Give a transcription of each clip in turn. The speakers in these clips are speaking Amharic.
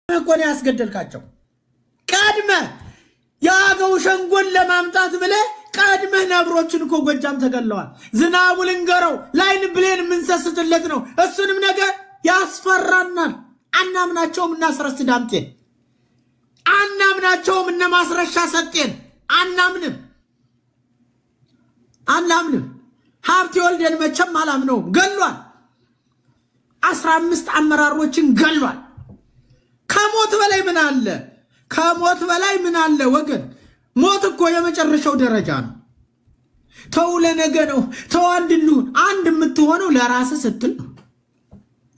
እኮ ነው ያስገደልካቸው ቀድመ ያገው ሸንጎን ለማምጣት ብለ ቀድመ ነብሮችን እኮ ጎጃም ተገለዋል ዝናቡ ልንገረው ላይን ብሌን ምንሰስትለት ነው እሱንም ነገር ያስፈራናል አናምናቸውም እና አስረስ ዳምጤ አናምናቸውም እና ማስረሻ ሰጤን አናምንም ሀብቴ ወልደን መቸም አላምነው ገሏል 15 አመራሮችን ገሏል ከሞት በላይ ምን አለ ወገን ሞት እኮ የመጨረሻው ደረጃ ነው ተው ለነገ ነው ተው አንድ የምትሆነው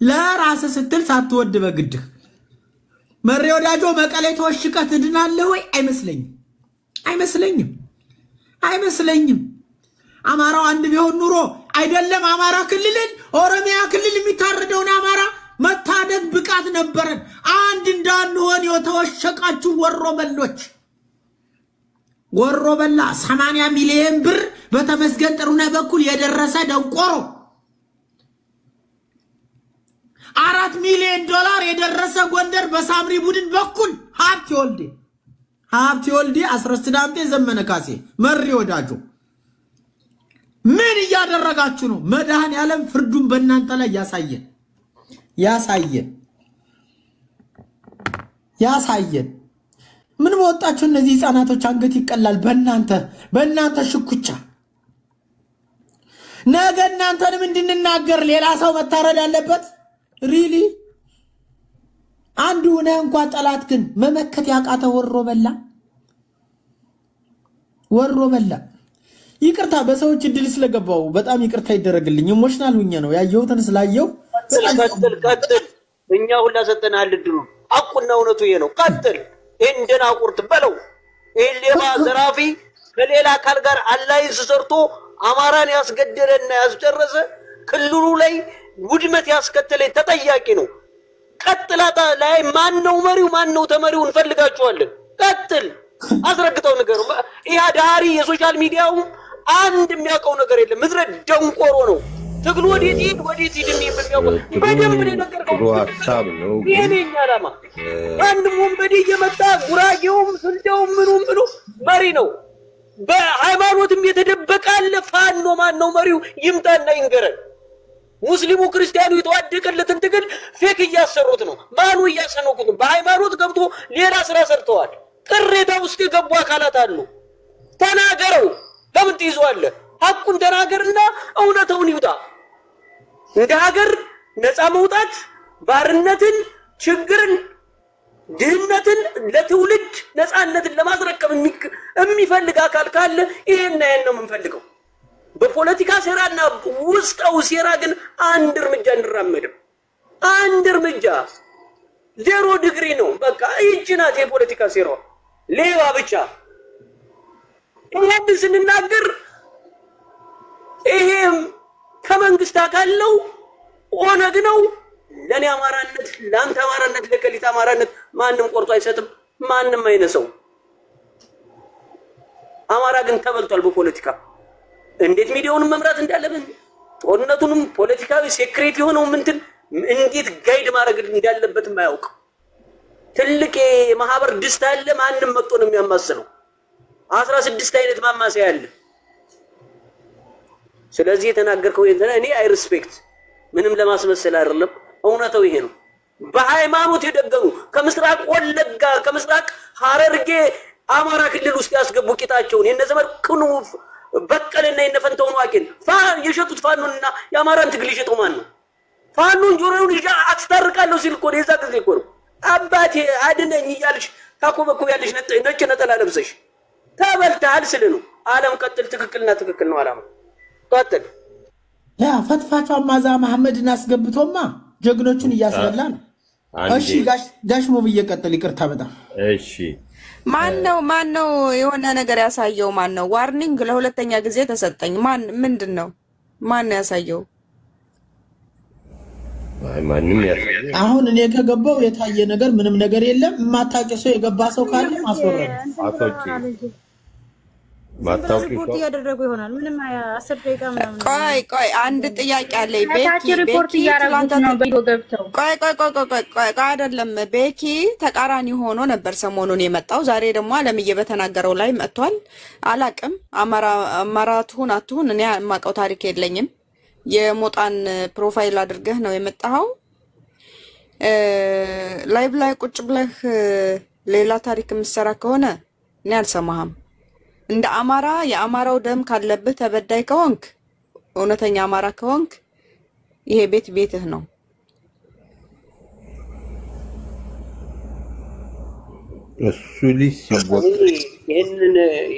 ለራስ ስትል ሳትወድ በግድህ መሬ ወዳጆ መቀሌ ተወሽቀት ድናለህ ወይ አይመስለኝም አማራው አንድ ቢሆን ኑሮ አይደለም አማራ ክልልን ኦሮሚያ ክልል የሚታረደውን አማራ መታደግ ብቃት ነበረን አንድ እንዳንሆን የተወሸቃችሁ ወሮበላ 80 ሚሊዮን ብር በተመስገን ጥሩነህ በኩል የደረሰ ደንቆሮ 4 ሚሊዮን ዶላር የደረሰ ጎንደር በሳምሪ ቡድን በኩል ሀብቴ ወልዴ አስረስ ዳምጤ ዘመነ ካሴ መሪ ወዳጆ ምን ያደረጋችሁ ነው መድኃኔ ዓለም ፍርዱን በእናንተ ላይ ያሳየን ምን ወጣችሁ እነዚህ ህፃናቶች አንገት ይቀላል በእናንተ ሽኩቻ ነገ እናንተንም እንድንናገር ሌላ ሰው መታረድ አለበት ሪሊ አንዱ ሆነ እንኳን ጠላት ግን መመከት ያቃተ ወሮበላ ይቅርታ በሰዎች እድል ስለገባው በጣም ይቅርታ ይደረግልኝ ኢሞሽናል ሆኜ ነው ያየሁትን ስላየው ቀጥል እኛ ሁላ ሰጠናል ድሩ አቁና እውነቱ ይሄ ነው ቀጥል እንደና ቁርጥ በለው ሌባ ዘራፊ ከሌላ አካል ጋር አላይንስ ሰርቶ አማራን ያስገደለና ያስጨረሰ ክልሉ ላይ ውድመት ያስከተለ ተጠያቂ ነው ቀጥላታ ላይ ማን ነው መሪው ማን ነው ተመሪው እንፈልጋቸዋለን ቀጥል አስረግጠው ነገሩ ይያ ዳሪ የሶሻል ሚዲያው አንድ የሚያውቀው ነገር የለም ምድረ ደንቆሮ ነው ትግሉ ወዴት የሚያውቀው በደንብ ነገርከው ሐሳብ ነው የኔኛ አላማ አንድ ወንበዴ እየመጣ ጉራጌውም ስልጤውም ምኑም ብሎ መሪ ነው በሃይማኖትም የተደበቃለ ፋኖ ማን ነው መሪው ይምጣና ይንገረን ሙስሊሙ ክርስቲያኑ የተዋደቀለትን ትግል ፌክ እያሰሩት ነው ማኑ እያሰነቁት ነው በሃይማኖት ገብቶ ሌላ ስራ ሰርተዋል ቅሬታ ውስጥ የገቡ አካላት አሉ ተናገረው ለምን ትይዟለህ ሐቁን ተናገርና እውነቱን ይውጣ እንደ ሀገር ነፃ መውጣት ባርነትን ችግርን ድህነትን ለትውልድ ነፃነትን ለማስረከብ የሚፈልግ አካል ካለ ይሄን ነው የምንፈልገው በፖለቲካ ሴራና ውስጣው ሴራ ግን አንድ እርምጃ እንራመድም አንድ እርምጃ 0 ዲግሪ ነው በቃ ይጭናት የፖለቲካ ሴራው ሌባ ብቻ ይሄን ስንናገር ይሄም ከመንግስት አካል ነው ኦነግ ነው ለኔ አማራነት ላንተ አማራነት ለከሊት አማራነት ማንንም ቆርጦ አይሰጥም ማንንም አይነሰው አማራ ግን ተበልቷል በፖለቲካ እንዴት ሚዲያውን መምራት እንዳለብን ጦርነቱንም ፖለቲካዊ ሴክሬት የሆነው ምንትን እንዴት ጋይድ ማድረግ እንዳለበት ማያውቅ ትልቅ የማህበር ድስት አለ ማንንም መጥቶ ነው የሚያማስለው 16 አይነት ማማሰያ አለ ስለዚህ የተናገርከው እኔ አይ ሪስፔክት ምንም ለማስመሰል አይደለም እውነታው ይሄ ነው በሃይማኖት የደገኑ ከምስራቅ ወለጋ ከምስራቅ ሐረርጌ አማራ ክልል ውስጥ ያስገቡ ቂጣቸውን የነዘመር ክንው በቀለና የነፈንተው ዋቂን የሸጡት ፋኖና ያማራን ትግል ይሸጡ ማን ነው ፋኖን ጆሮውን ይያ አስተርቃለሁ ሲል እኮ የዛ ጊዜ እኮ ነው አባቴ አድነኝ ይያልሽ ታቆበኩ ያልሽ ነጭ ነጠላ ለብሰሽ ተበልተሃል ስለ ነው ዓለም ቀጥል ትክክል ነው ዓላማ ቀጥል ያ ፈትፋቸው ማዛ መሐመድን አስገብቶማ ጀግኖቹን እያስበላ ነው እሺ ጋሽ ሞብ እየቀጠል ይቅርታ በጣም እሺ ማነው የሆነ ነገር ያሳየው ማነው ዋርኒንግ ለሁለተኛ ጊዜ ተሰጠኝ ምንድነው ማን ያሳየው ማንንም ያሳየው አሁን እኔ ከገባው የታየ ነገር ምንም ነገር የለም ማታቀሰው የገባ ሰው ካለ ማስወረድ ማታውቂ ሪፖርት እያደረጉ ይሆናል ምንም 10 ደቂቃ ምናምን ቆይ አንድ ጥያቄ አለኝ ታች ሪፖርት እያደረጉት ነው ቪዲዮ ገብተው ቆይ አይደለም ቤኪ ተቃራኒ ሆኖ ነበር ሰሞኑን የመጣው ዛሬ ደግሞ አለምዬ በተናገረው ላይ መጥቷል አላቅም አማራቱን አቱን እኔ ማቀው ታሪክ የለኝም የሞጣን ፕሮፋይል አድርገህ ነው የመጣው ላይቭ ላይ ቁጭ ብለህ ሌላ ታሪክ ምሰራ ከሆነ እኔ አልሰማህም እንደ አማራ የአማራው ደም ካለበት ተበዳይ ከሆንክ እውነተኛ አማራ ከሆንክ ይሄ ቤትህ ነው እሱ ሊስወጥ ይሄንን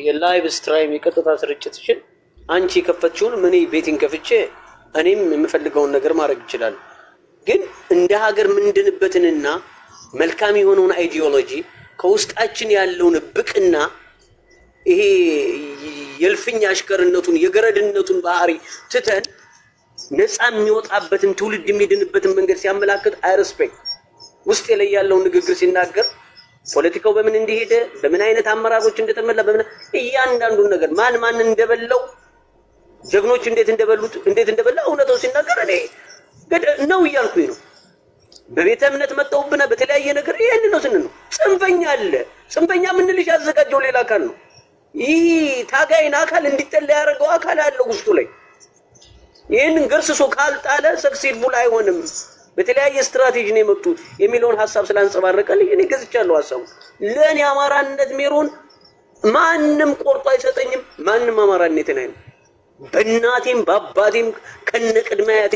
የላይቭ ስትሪም የቀጥታ ስርጭትሽን አንቺ ከፈትሽውን ምን ቤቲን ከፍቼ እኔም የምፈልገውን ነገር ማድረግ ይችላል ግን እንደ ሀገር ምንድንበትንና መልካም የሆነውን አይዲዮሎጂ ከውስጣችን ያለውን ብቅና ይሄ የልፍኛ አሽከርነቱን የገረድነቱን ባህሪ ትተን ነፃ የሚወጣበትን ትውልድ የሚድንበትን መንገድ ሲያመላክት አይ ሪስፔክት ውስጥ ላይ ያለውን ንግግር ሲናገር ፖለቲካው በምን እንደሄደ በምን አይነት አመራሮች እንደተመላ በምን እያንዳንዱን ነገር ማን እንደበለው ጀግኖች እንዴት እንደበላ እውነታው ሲናገር እኔ ነው እያልኩኝ ነው በቤተ እምነት መጣውብና በተለያየ ነገር ይሄን ነው ስንል ነው ጽንፈኛ ምን ልጅ ያዘጋጀው ሌላ አካል ነው ይህ ታጋይን አካል እንዲጠላ ያደረገው አካል አለው ውስጡ ላይ ይሄንን ገርስሶ ካልጣለ ሰክሲስፉል አይሆንም በተለያየ ስትራቴጂ ነው የመጡት የሚለውን ሐሳብ ስላንጸባረቀልኝ እኔ ገዝቻለሁ ሐሳቡ ለኔ አማራነት ሜሮን ማንንም ቆርጦ አይሰጠኝም ማንንም አማራነትን አይደለም በእናቴም በአባቴም ከነቅድማያቴ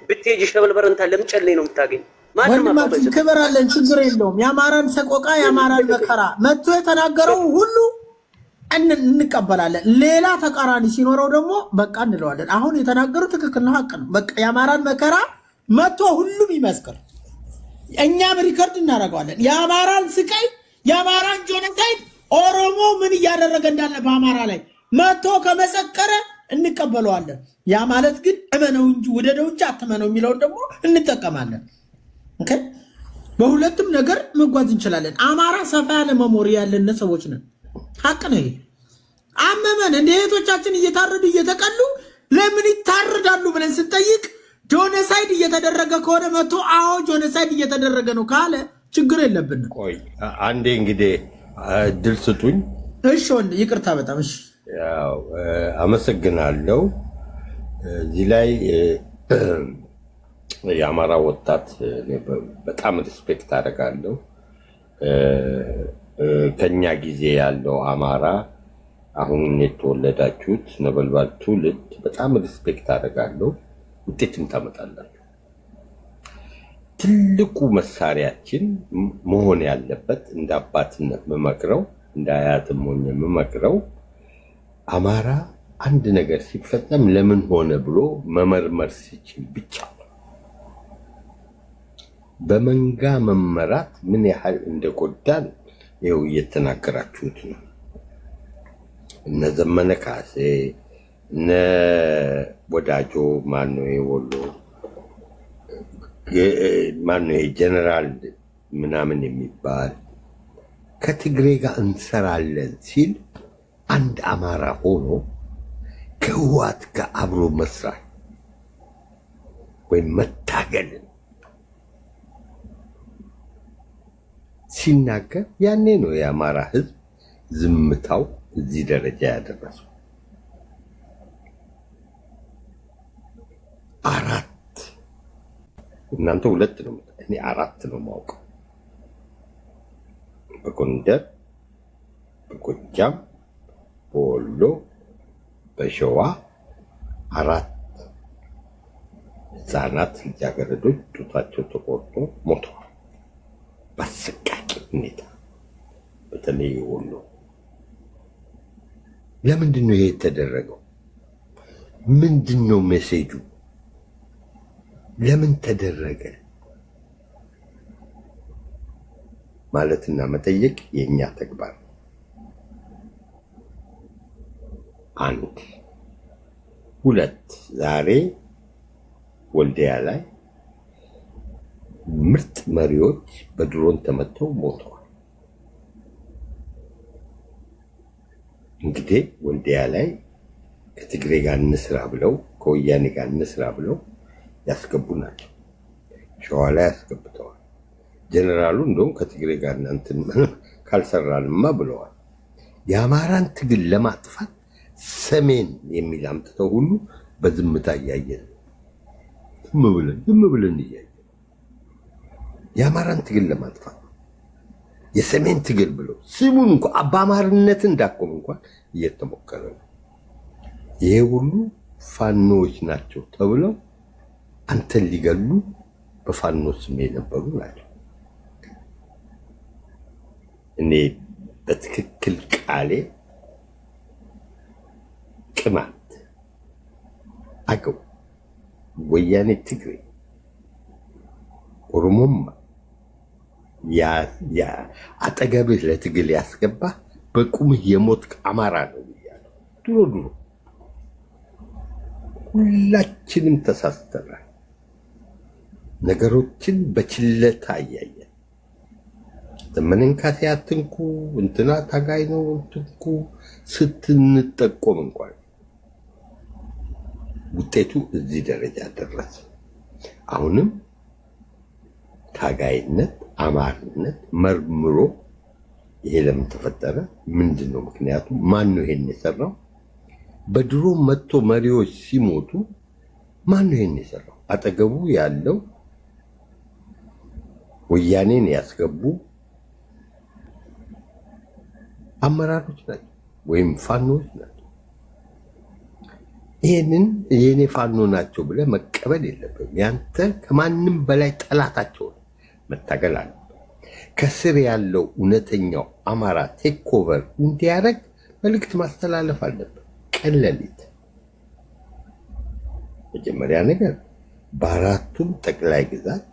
ብትሄጂ ሸበልበረንታ ለምጨለኝ ነው የምታገኝ ማንንም ክብራለን ችግር የለውም ያማራን ሰቆቃ ያማራን መከራ መጥቶ የተናገረው ሁሉ እንቀበላለን ሌላ ተቃራኒ ሲኖረው ደግሞ በቃ እንለዋለን አሁን የተናገሩት ትክክል ነው ሐቅ ነው በቃ ያማራን መከራ መጥቶ ሁሉም ይመስክር እኛም ሪከርድ እናደርጋለን ያማራን ስቃይ ያማራን ጆኖሳይድ ኦሮሞ ምን እያደረገ እንዳለ በአማራ ላይ መጥቶ ከመሰከረ እንቀበለዋለን ያ ማለት ግን እመነው እንጂ ወደደው እንጂ አትመነው የሚለው ደግሞ እንጠቀማለን ኦኬ በሁለቱም ነገር መጓዝ እንችላለን አማራ ሰፋ ያለ መሞሪ ያለን ሰዎች ነን ሐቅ ነው አመመን እንደ እህቶቻችን እየታረዱ እየተቀሉ ለምን ይታረዳሉ ብለን ስንጠይቅ ጆኖሳይድ እየተደረገ ከሆነ መጥቶ አዎ ጆኖሳይድ እየተደረገ ነው ካለ ችግር የለብንም ቆይ አንዴ እንግዲህ ድል ስጡኝ እሺ ወንድ ይቅርታ በጣም እሺ ያው አመሰግናለሁ እዚህ ላይ የአማራ ወጣት በጣም ሪስፔክት አደርጋለሁ ከኛ ጊዜ ያለው አማራ አሁን የተወለዳችሁት ነበልባል ትውልድ በጣም ሪስፔክት አደርጋለሁ ውጤትም ታመጣላችሁ ትልቁ መሳሪያችን መሆን ያለበት እንደ አባትነት መመክረው እንደ አያትም ሆነ መመክረው አማራ አንድ ነገር ሲፈጸም ለምን ሆነ ብሎ መመርመር ሲችል ብቻ በመንጋ መመራት ምን ያህል እንደጎዳን ይው እየተናገራችሁት ነው እነ ዘመነ ካሴ እነ ወዳጆ ማነው የወሎ ማነው ጀነራል ምናምን የሚባል ከትግሬ ጋር እንሰራለን ሲል አንድ አማራ ሆኖ ከህዋት ጋር አብሮ መስራት ወይ መታገል ሲናገር ያኔ ነው የአማራ ህዝብ ዝምታው እዚህ ደረጃ ያደረሰው አራት እናንተ ሁለት ነው እኔ አራት ነው ማውቀው በጎንደር በጎጃም በወሎ በሸዋ አራት ህፃናት ልጃገረዶች ጡታቸው ተቆርጦ ሞተዋል በአሰቃቂ ሁኔታ በተለይ ወሎ ለምንድን ነው ይሄ የተደረገው ምንድን ነው ሜሴጁ ለምን ተደረገ ማለትና መጠየቅ የኛ ተግባር አንድ ሁለት ዛሬ ወልዲያ ላይ ምርጥ መሪዎች በድሮን ተመተው ሞተዋል እንግዲህ ወልዲያ ላይ ከትግሬ ጋር እንስራ ብለው ከወያኔ ጋር እንስራ ብለው ያስገቡ ናቸው። ሸዋ ላይ ያስገብተዋል። ጀነራሉ እንደውም ከትግሬ ጋር እናንተን ካልሰራንማ ብለዋል። የአማራን ትግል ለማጥፋት ሰሜን የሚል አምጥተው ሁሉ በዝምታ እያየን ዝም ብለን እያየን የአማራን ትግል ለማጥፋት የሰሜን ትግል ብለው ስሙን እንኳን አባማርነት እንዳቆም እንኳን እየተሞከረ ነው። ይሄ ሁሉ ፋኖች ናቸው ተብለው አንተን ሊገሉ በፋኖ ስም የነበሩ ናቸው። እኔ በትክክል ቃሌ ቅማንት፣ አገው፣ ወያኔ፣ ትግሬ፣ ኦሮሞማ ያ አጠገብህ ለትግል ያስገባ በቁምህ የሞት አማራ ነው ብያለሁ። ድሮ ሁላችንም ተሳስተናል። ነገሮችን በችለታ እያየን ዘመንን ካሴ አትንኩ እንትና ታጋይ ነው እንትንኩ ስትንጠቆም እንኳን ውጤቱ እዚህ ደረጃ ደረሰ። አሁንም ታጋይነት አማርነት መርምሮ ይሄ ለምን ተፈጠረ? ምንድነው ምክንያቱ? ማን ነው ይሄን የሰራው? በድሮ መጥቶ መሪዎች ሲሞቱ ማን ነው ይሄን የሰራው? አጠገቡ ያለው ወያኔን ያስገቡ አመራሮች ናቸው ወይም ፋኖች ናቸው። ይሄንን የኔ ፋኖ ናቸው ብለ መቀበል የለብህም። ያንተ ከማንም በላይ ጠላታቸው መታገል አለ። ከስር ያለው እውነተኛው አማራ ቴክ ኦቨር እንዲያደርግ መልእክት ማስተላለፍ አለበት። ቀለሊት መጀመሪያ ነገር በአራቱም ጠቅላይ ግዛት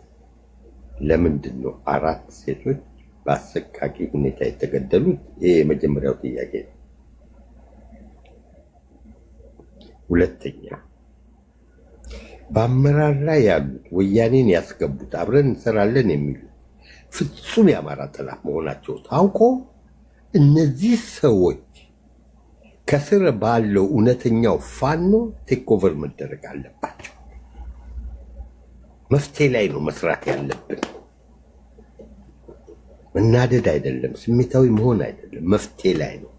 ለምንድን ነው 4 ሴቶች በአሰቃቂ ሁኔታ የተገደሉት? ይሄ የመጀመሪያው ጥያቄ ነው። ሁለተኛ በአመራር ላይ ያሉት ወያኔን ያስገቡት አብረን እንሰራለን የሚሉ ፍጹም የአማራ ጠላት መሆናቸው ታውቆ እነዚህ ሰዎች ከስር ባለው እውነተኛው ፋኖ ቴክ ኦቨር መደረግ አለባቸው። መፍትሄ ላይ ነው መስራት ያለብን። መናደድ አይደለም፣ ስሜታዊ መሆን አይደለም፣ መፍትሄ ላይ ነው።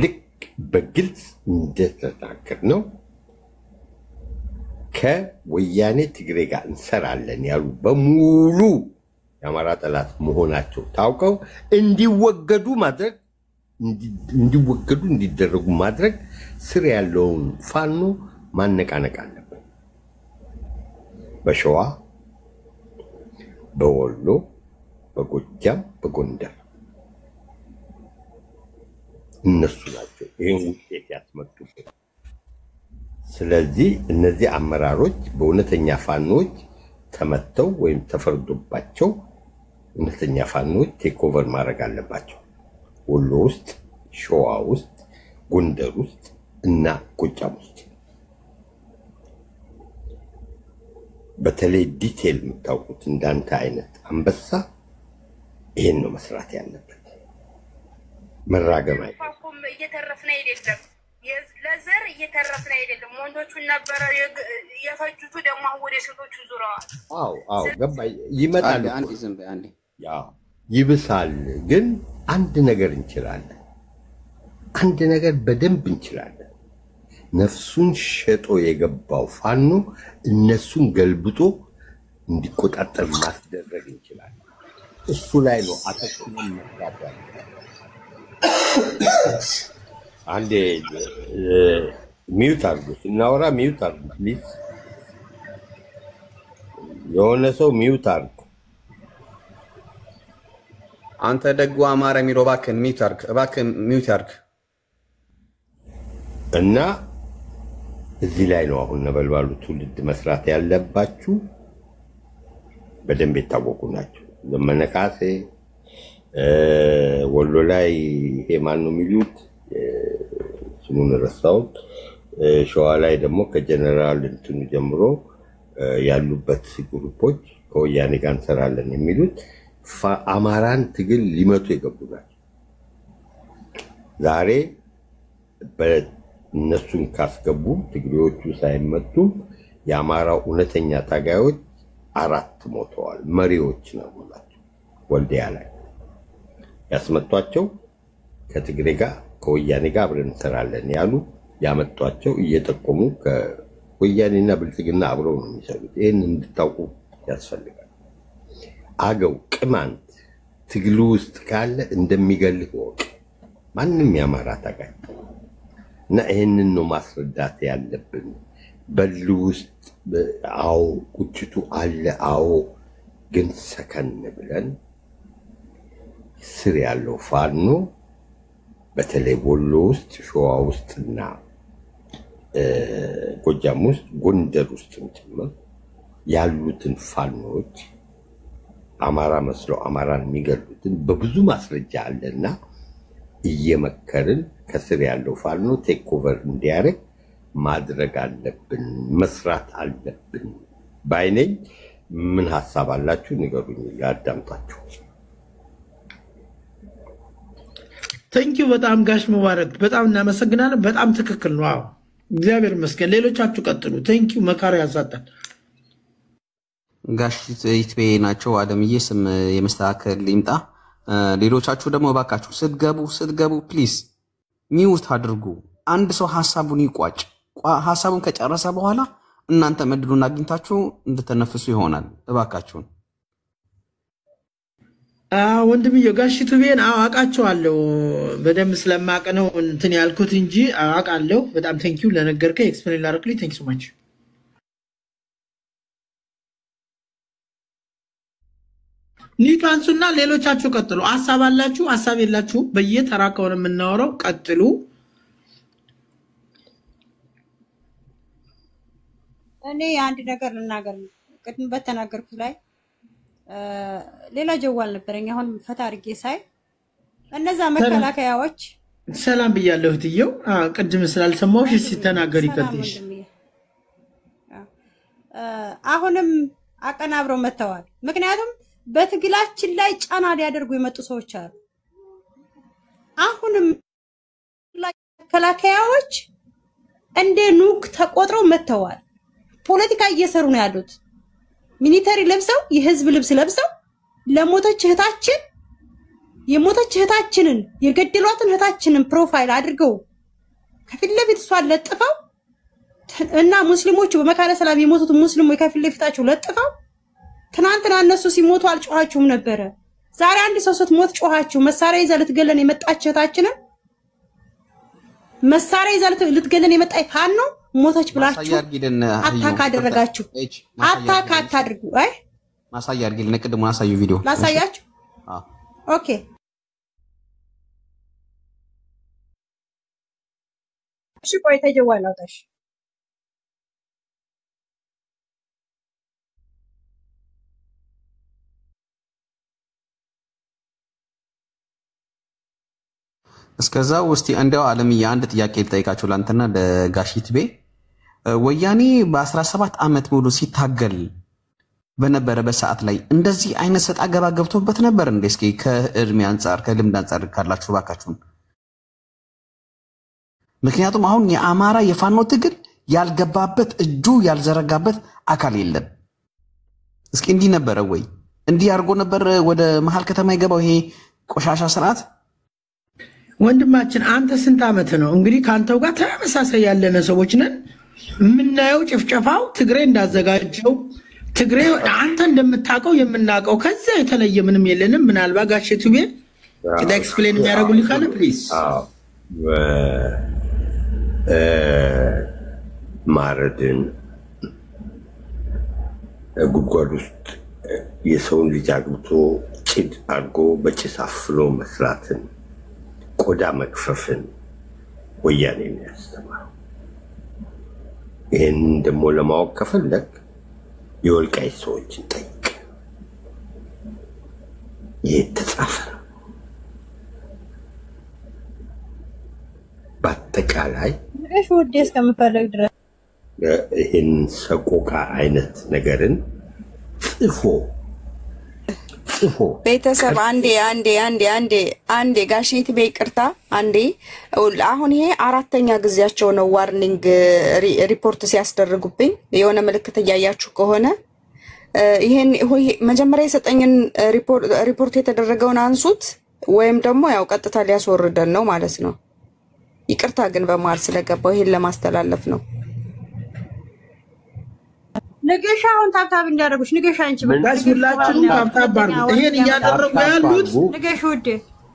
ልክ በግልጽ እንደተናገርነው ከወያኔ ትግሬ ጋር እንሰራለን ያሉ በሙሉ የአማራ ጠላት መሆናቸው ታውቀው እንዲወገዱ እንዲደረጉ ማድረግ ስር ያለውን ፋኖ ማነቃነቅ አለበት። በሸዋ፣ በወሎ፣ በጎጃም፣ በጎንደር እነሱ ናቸው ይሄን ውጤት ያስመጡት። ስለዚህ እነዚህ አመራሮች በእውነተኛ ፋኖች ተመተው ወይም ተፈርዶባቸው እውነተኛ ፋኖች ቴክ ኦቨር ማድረግ አለባቸው። ወሎ ውስጥ፣ ሸዋ ውስጥ፣ ጎንደር ውስጥ እና ጎጃም ውስጥ በተለይ ዲቴል የምታውቁት እንዳንተ አይነት አንበሳ ይሄን ነው መስራት ያለበት። መራገም አይደለም። እየተረፍን አይደለም፣ ለዘር እየተረፍን አይደለም። ወንዶቹን ነበር የፈጁት፣ ደግሞ ወደ ሴቶቹ ዙረዋል። አዎ ገባኝ። ይመጣል አንዴ ዝም በይ አንዴ። ያው ይብሳል። ግን አንድ ነገር እንችላለን፣ አንድ ነገር በደንብ እንችላለን። ነፍሱን ሸጦ የገባው ፋኖ እነሱን ገልብጦ እንዲቆጣጠር ማስደረግ እንችላለን። እሱ ላይ ነው አተኩረን መስራት ያለብን። አንዴ ሚውት አድርጉ፣ ስናወራ ሚውት አድርጉ ፕሊዝ። የሆነ ሰው ሚውት አድርጉ። አንተ ደጉ አማራ የሚለው እባክህን ሚውት አድርግ፣ እባክህን ሚውት አድርግ። እና እዚህ ላይ ነው አሁን ነበልባሉ ትውልድ መስራት ያለባችሁ። በደንብ የታወቁ ናቸው። ዘመነ ካሴ ወሎ ላይ ይሄ ማን ነው የሚሉት ስሙን ረሳሁት። ሸዋ ላይ ደግሞ ከጀነራል እንትኑ ጀምሮ ያሉበት ግሩፖች ከወያኔ ጋር እንሰራለን የሚሉት አማራን ትግል ሊመቱ የገቡ ናቸው። ዛሬ በእነሱን ካስገቡ ትግሬዎቹ ሳይመጡ የአማራው እውነተኛ ታጋዮች 4 ሞተዋል። መሪዎች ነው ማለት ወልዲያ ላይ ያስመጧቸው ከትግሬ ጋር ከወያኔ ጋር አብረን እንሰራለን ያሉ ያመጧቸው እየጠቆሙ ከወያኔና ብልጽግና አብረው ነው የሚሰሩት። ይሄን እንድታውቁ ያስፈልጋል። አገው ቅማንት ትግሉ ውስጥ ካለ እንደሚገልህ ወቅ ማንንም ያማራ ታጋይ እና ይሄንን ነው ማስረዳት ያለብን። በሉ ውስጥ አው ቁጭቱ አለ አው ግን ሰከን ብለን ስር ያለው ፋኖ በተለይ ወሎ ውስጥ ሸዋ ውስጥና ጎጃም ውስጥ ጎንደር ውስጥ ጭምር ያሉትን ፋኖች አማራ መስለው አማራን የሚገሉትን በብዙ ማስረጃ አለና እየመከርን ከስር ያለው ፋኖ ቴክ ኦቨር እንዲያደርግ ማድረግ አለብን፣ መስራት አለብን ባይነኝ። ምን ሐሳብ አላችሁ ንገሩኝ፣ ላዳምጣችሁ። ቴንኪው በጣም ጋሽ ሙባረክ በጣም እናመሰግናለን። በጣም ትክክል ነው። አዎ እግዚአብሔር ይመስገን። ሌሎቻችሁ ቀጥሉ። ቴንኪው መካሪ ያዛጣል። ጋሽ ይትቤ ናቸው። አደምዬ ስም የመስተካከል ይምጣ። ሌሎቻችሁ ደግሞ እባካችሁ ስትገቡ ፕሊዝ ሚውት አድርጉ። አንድ ሰው ሐሳቡን ይቋጭ። ሐሳቡን ከጨረሰ በኋላ እናንተ መድሉን አግኝታችሁ እንድትነፍሱ ይሆናል። እባካችሁን ወንድምዬው ጋሽ ቱቤን አውቃቸዋለሁ በደንብ ስለማቅ ነው እንትን ያልኩት እንጂ አውቃለሁ። በጣም ቴንኪው ለነገርከኝ ኤክስፕሌን ላደረግልኝ ቴንክ ሶ ማች። ኒቷንሱና ሌሎቻችሁ ቀጥሉ። ሐሳብ አላችሁ ሐሳብ የላችሁ በየተራ ከሆነ የምናወራው ቀጥሉ። እኔ አንድ ነገር ልናገር ቅድም በተናገርኩት ላይ ሌላ ጀዋል ነበረኝ። አሁን ፈታ አድርጌ ሳይ እነዛ መከላከያዎች ሰላም ብያለሁ እትየው። ቅድም ስላልሰማሁሽ እስቲ ተናገሪ ከትይሽ። አሁንም አቀናብረው መተዋል። ምክንያቱም በትግላችን ላይ ጫና ሊያደርጉ የመጡ ሰዎች አሉ። አሁንም መከላከያዎች እንደ ኑክ ተቆጥረው መተዋል። ፖለቲካ እየሰሩ ነው ያሉት። ሚሊተሪ ለብሰው የህዝብ ልብስ ለብሰው ለሞተች እህታችን የሞተች እህታችንን የገደሏትን እህታችንን ፕሮፋይል አድርገው ከፊት ለፊት እሷን ለጥፈው እና ሙስሊሞቹ በመካነ ሰላም የሞቱት ሙስሊሞች ከፊት ለፊታቸው ለጥፈው ትናንትና እነሱ ሲሞቱ አልጮሃችሁም ነበረ። ዛሬ አንድ ሰው ስትሞት ጮሃችሁ። መሳሪያ ይዛ ልትገለን የመጣች እህታችንን መሳሪያ ይዛ ልትገለን የመጣች ፋኖ ሞተች ብላችሁ አታካ አደረጋችሁ። አታካ አታድርጉ። አይ ማሳያ አድርጊልን። ቅድም ማሳዩ ቪዲዮ ላሳያችሁ። ኦኬ እሺ ቆይ ተጀዋል አውጣሽ። እስከዛው እስቲ እንደው ዓለምዬ አንድ ጥያቄ ልጠይቃችሁ ላንተና ለጋሽ ይትቤ። ወያኔ በ17 ዓመት ሙሉ ሲታገል በነበረበት ሰዓት ላይ እንደዚህ አይነት ሰጣ ገባ ገብቶበት ነበር እንዴ? እስኪ ከእድሜ አንፃር ከልምድ አንፃር ካላችሁ ባካችሁን። ምክንያቱም አሁን የአማራ የፋኖ ትግል ያልገባበት እጁ ያልዘረጋበት አካል የለም። እስኪ እንዲህ ነበረ ወይ? እንዲህ አድርጎ ነበር ወደ መሀል ከተማ የገባው ይሄ ቆሻሻ ስርዓት? ወንድማችን አንተ ስንት ዓመት ነው እንግዲህ ካንተው ጋር ተመሳሳይ ያለነ ሰዎች ነን። የምናየው ጭፍጨፋው ትግሬ እንዳዘጋጀው ትግሬ አንተ እንደምታውቀው የምናውቀው ከዛ የተለየ ምንም የለንም። ምናልባት ጋሽ ቱቤ ኤክስፕሌን የሚያደርጉልኝ ካለ ፕሊዝ። ማረድን ጉድጓድ ውስጥ የሰውን ልጅ አግብቶ ጭድ አድርጎ በጭስ አፍሎ መስራትን ቆዳ መክፈፍን ወያኔ ነው ያስተማረው። ይህን ደግሞ ለማወቅ ከፈለግ የወልቃይት ሰዎችን ጠይቅ። ይህ ተጻፈ። በአጠቃላይ እሺ ወዴ እስከምፈልግ ድረስ ይህን ሰቆቃ አይነት ነገርን ጽፎ ጽፎ ቤተሰብ አንዴ ጋሽት በይቅርታ አንዴ አሁን ይሄ አራተኛ ጊዜያቸው ነው ዋርኒንግ ሪፖርት ሲያስደርጉብኝ የሆነ ምልክት እያያችሁ ከሆነ ይሄን መጀመሪያ የሰጠኝን ሪፖርት የተደረገውን አንሱት ወይም ደግሞ ያው ቀጥታ ሊያስወርደን ነው ማለት ነው። ይቅርታ ግን በመሃል ስለገባው ይሄን ለማስተላለፍ ነው። ንገሻ አሁን ታብታብ እንዲያደርጉሽ ንገሻ አንቺ ሁላችሁም ታብታብ አድርጉ። ይሄን እያደረጉ ያሉት ንገሽ ወዴ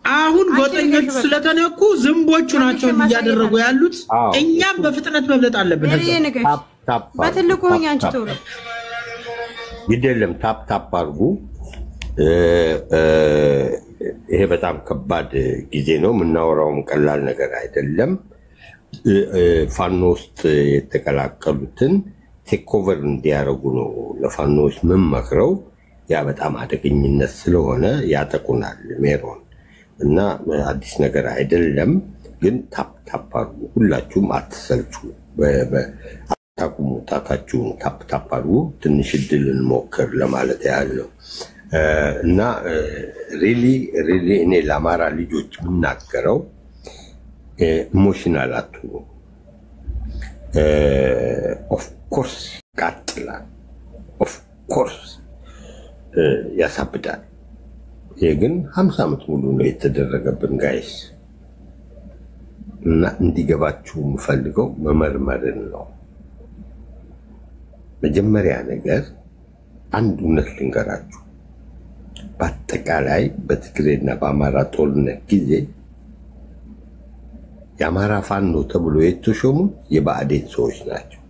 አሁን ጎጠኞቹ ስለተነኩ ዝምቦቹ ናቸው እያደረጉ ያሉት። እኛም በፍጥነት መብለጥ አለብን። በትልቁ ሆኛ አንቺ ተውሉ ይደለም ታፕ አድርጉ። ይሄ በጣም ከባድ ጊዜ ነው። የምናወራውም ቀላል ነገር አይደለም። ፋኖ ውስጥ የተቀላቀሉትን ቴክኦቨር እንዲያደርጉ ነው ለፋኖች ምን መክረው። ያ በጣም አደገኝነት ስለሆነ ያጠቁናል ሜሮን እና አዲስ ነገር አይደለም። ግን ታፕ አድርጉ። ሁላችሁም አትሰልቹ። አታቁሙ። ታታችሁን ታፕ አድርጉ። ትንሽ እድል እንሞክር ለማለት ያህል ነው። እና ሪሊ እኔ ለአማራ ልጆች የምናገረው ኢሞሽናል አትሁኑ። ኦፍኮርስ ያቃጥላል፣ ኦፍኮርስ ያሳብዳል። ይህ ግን 50 ዓመት ሙሉ ነው የተደረገብን ጋይስ። እና እንዲገባችሁ የምፈልገው መመርመርን ነው። መጀመሪያ ነገር አንድ እውነት ልንገራችሁ። በአጠቃላይ በትግሬና በአማራ ጦርነት ጊዜ የአማራ ፋኖ ተብሎ የተሾሙ የብአዴን ሰዎች ናቸው።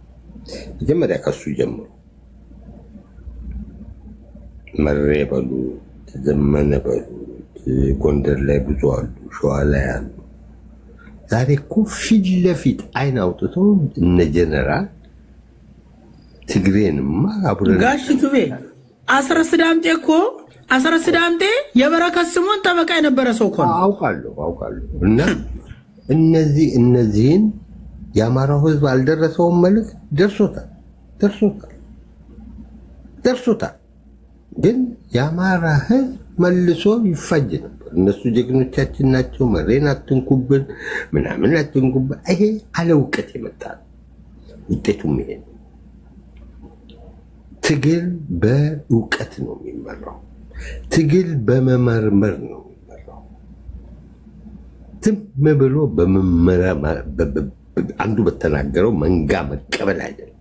መጀመሪያ ከሱ ጀምሮ መሬ በሉ፣ ዘመነ በሉ፣ ጎንደር ላይ ብዙ አሉ፣ ሸዋ ላይ አሉ። ዛሬ እኮ ፊት ለፊት አይን አውጥተው እነ ጀነራል ትግሬንማ አብረን ጋሽቱቤ አስረስዳምጤ እኮ አስረስዳምጤ የበረከት ስምኦን ጠበቃ የነበረ ሰው እኮ ነው። አውቃለሁ። እና እነዚህን የአማራው ህዝብ አልደረሰውም መልክ ደርሶታል። ግን የአማራ ህዝብ መልሶ ይፈጅ ነበር። እነሱ ጀግኖቻችን ናቸው፣ መሬን አትንኩብን፣ ምናምን አትንኩብን። ይሄ አለ እውቀት የመጣ ውጤቱም ይሄ ነው። ትግል በእውቀት ነው የሚመራው። ትግል በመመርመር ነው የሚመራው። ዝም ብሎ አንዱ በተናገረው መንጋ መቀበል አይደለም።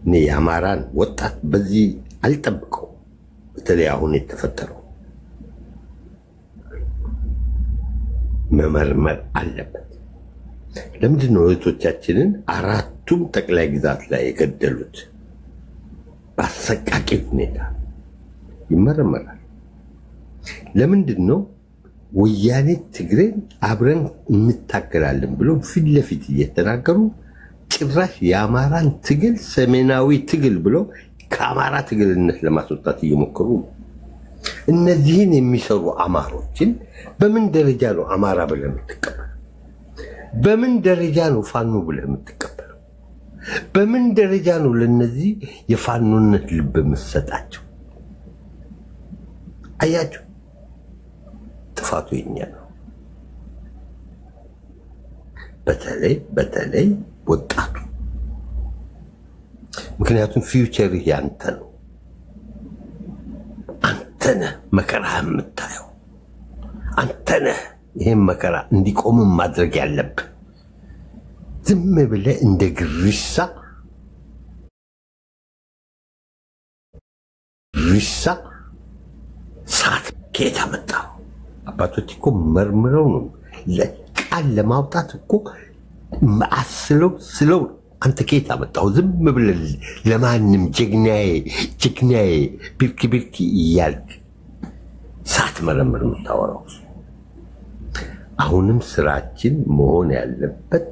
እኔ የአማራን ወጣት በዚህ አልጠብቀው። በተለይ አሁን የተፈጠረው መመርመር አለበት። ለምንድን ነው እህቶቻችንን አራቱም ጠቅላይ ግዛት ላይ የገደሉት? በአሰቃቂ ሁኔታ ይመረመራል። ለምንድን ነው ወያኔ ትግሬን አብረን እንታገላለን ብሎ ፊት ለፊት እየተናገሩ ጭራሽ የአማራን ትግል ሰሜናዊ ትግል ብሎ ከአማራ ትግልነት ለማስወጣት እየሞከሩ ነው? እነዚህን የሚሰሩ አማሮችን በምን ደረጃ ነው አማራ ብለህ የምትቀበለው? በምን ደረጃ ነው ፋኖ ብለህ የምትቀበለው? በምን ደረጃ ነው ለነዚህ የፋኖነት ልብ የምትሰጣቸው? አያችሁ፣ ጥፋቱ የኛ ነው። በተለይ ወጣቱ። ምክንያቱም ፊውቸር ያንተ ነው። አንተ ነህ መከራ የምታየው። አንተ ነህ ይሄን መከራ እንዲቆም ማድረግ ያለብህ። ዝም ብለህ እንደ ግሪሳ ሳት ከየት አመጣው? አባቶች እኮ መርምረው ነው ቃል ለማውጣት እኮ ስለው አንተ ከየት አመጣው? ዝም ብለህ ለማንም ጀግናዬ ብርኪ እያልክ ሳትመረምር የምታወራው። አሁንም ስራችን መሆን ያለበት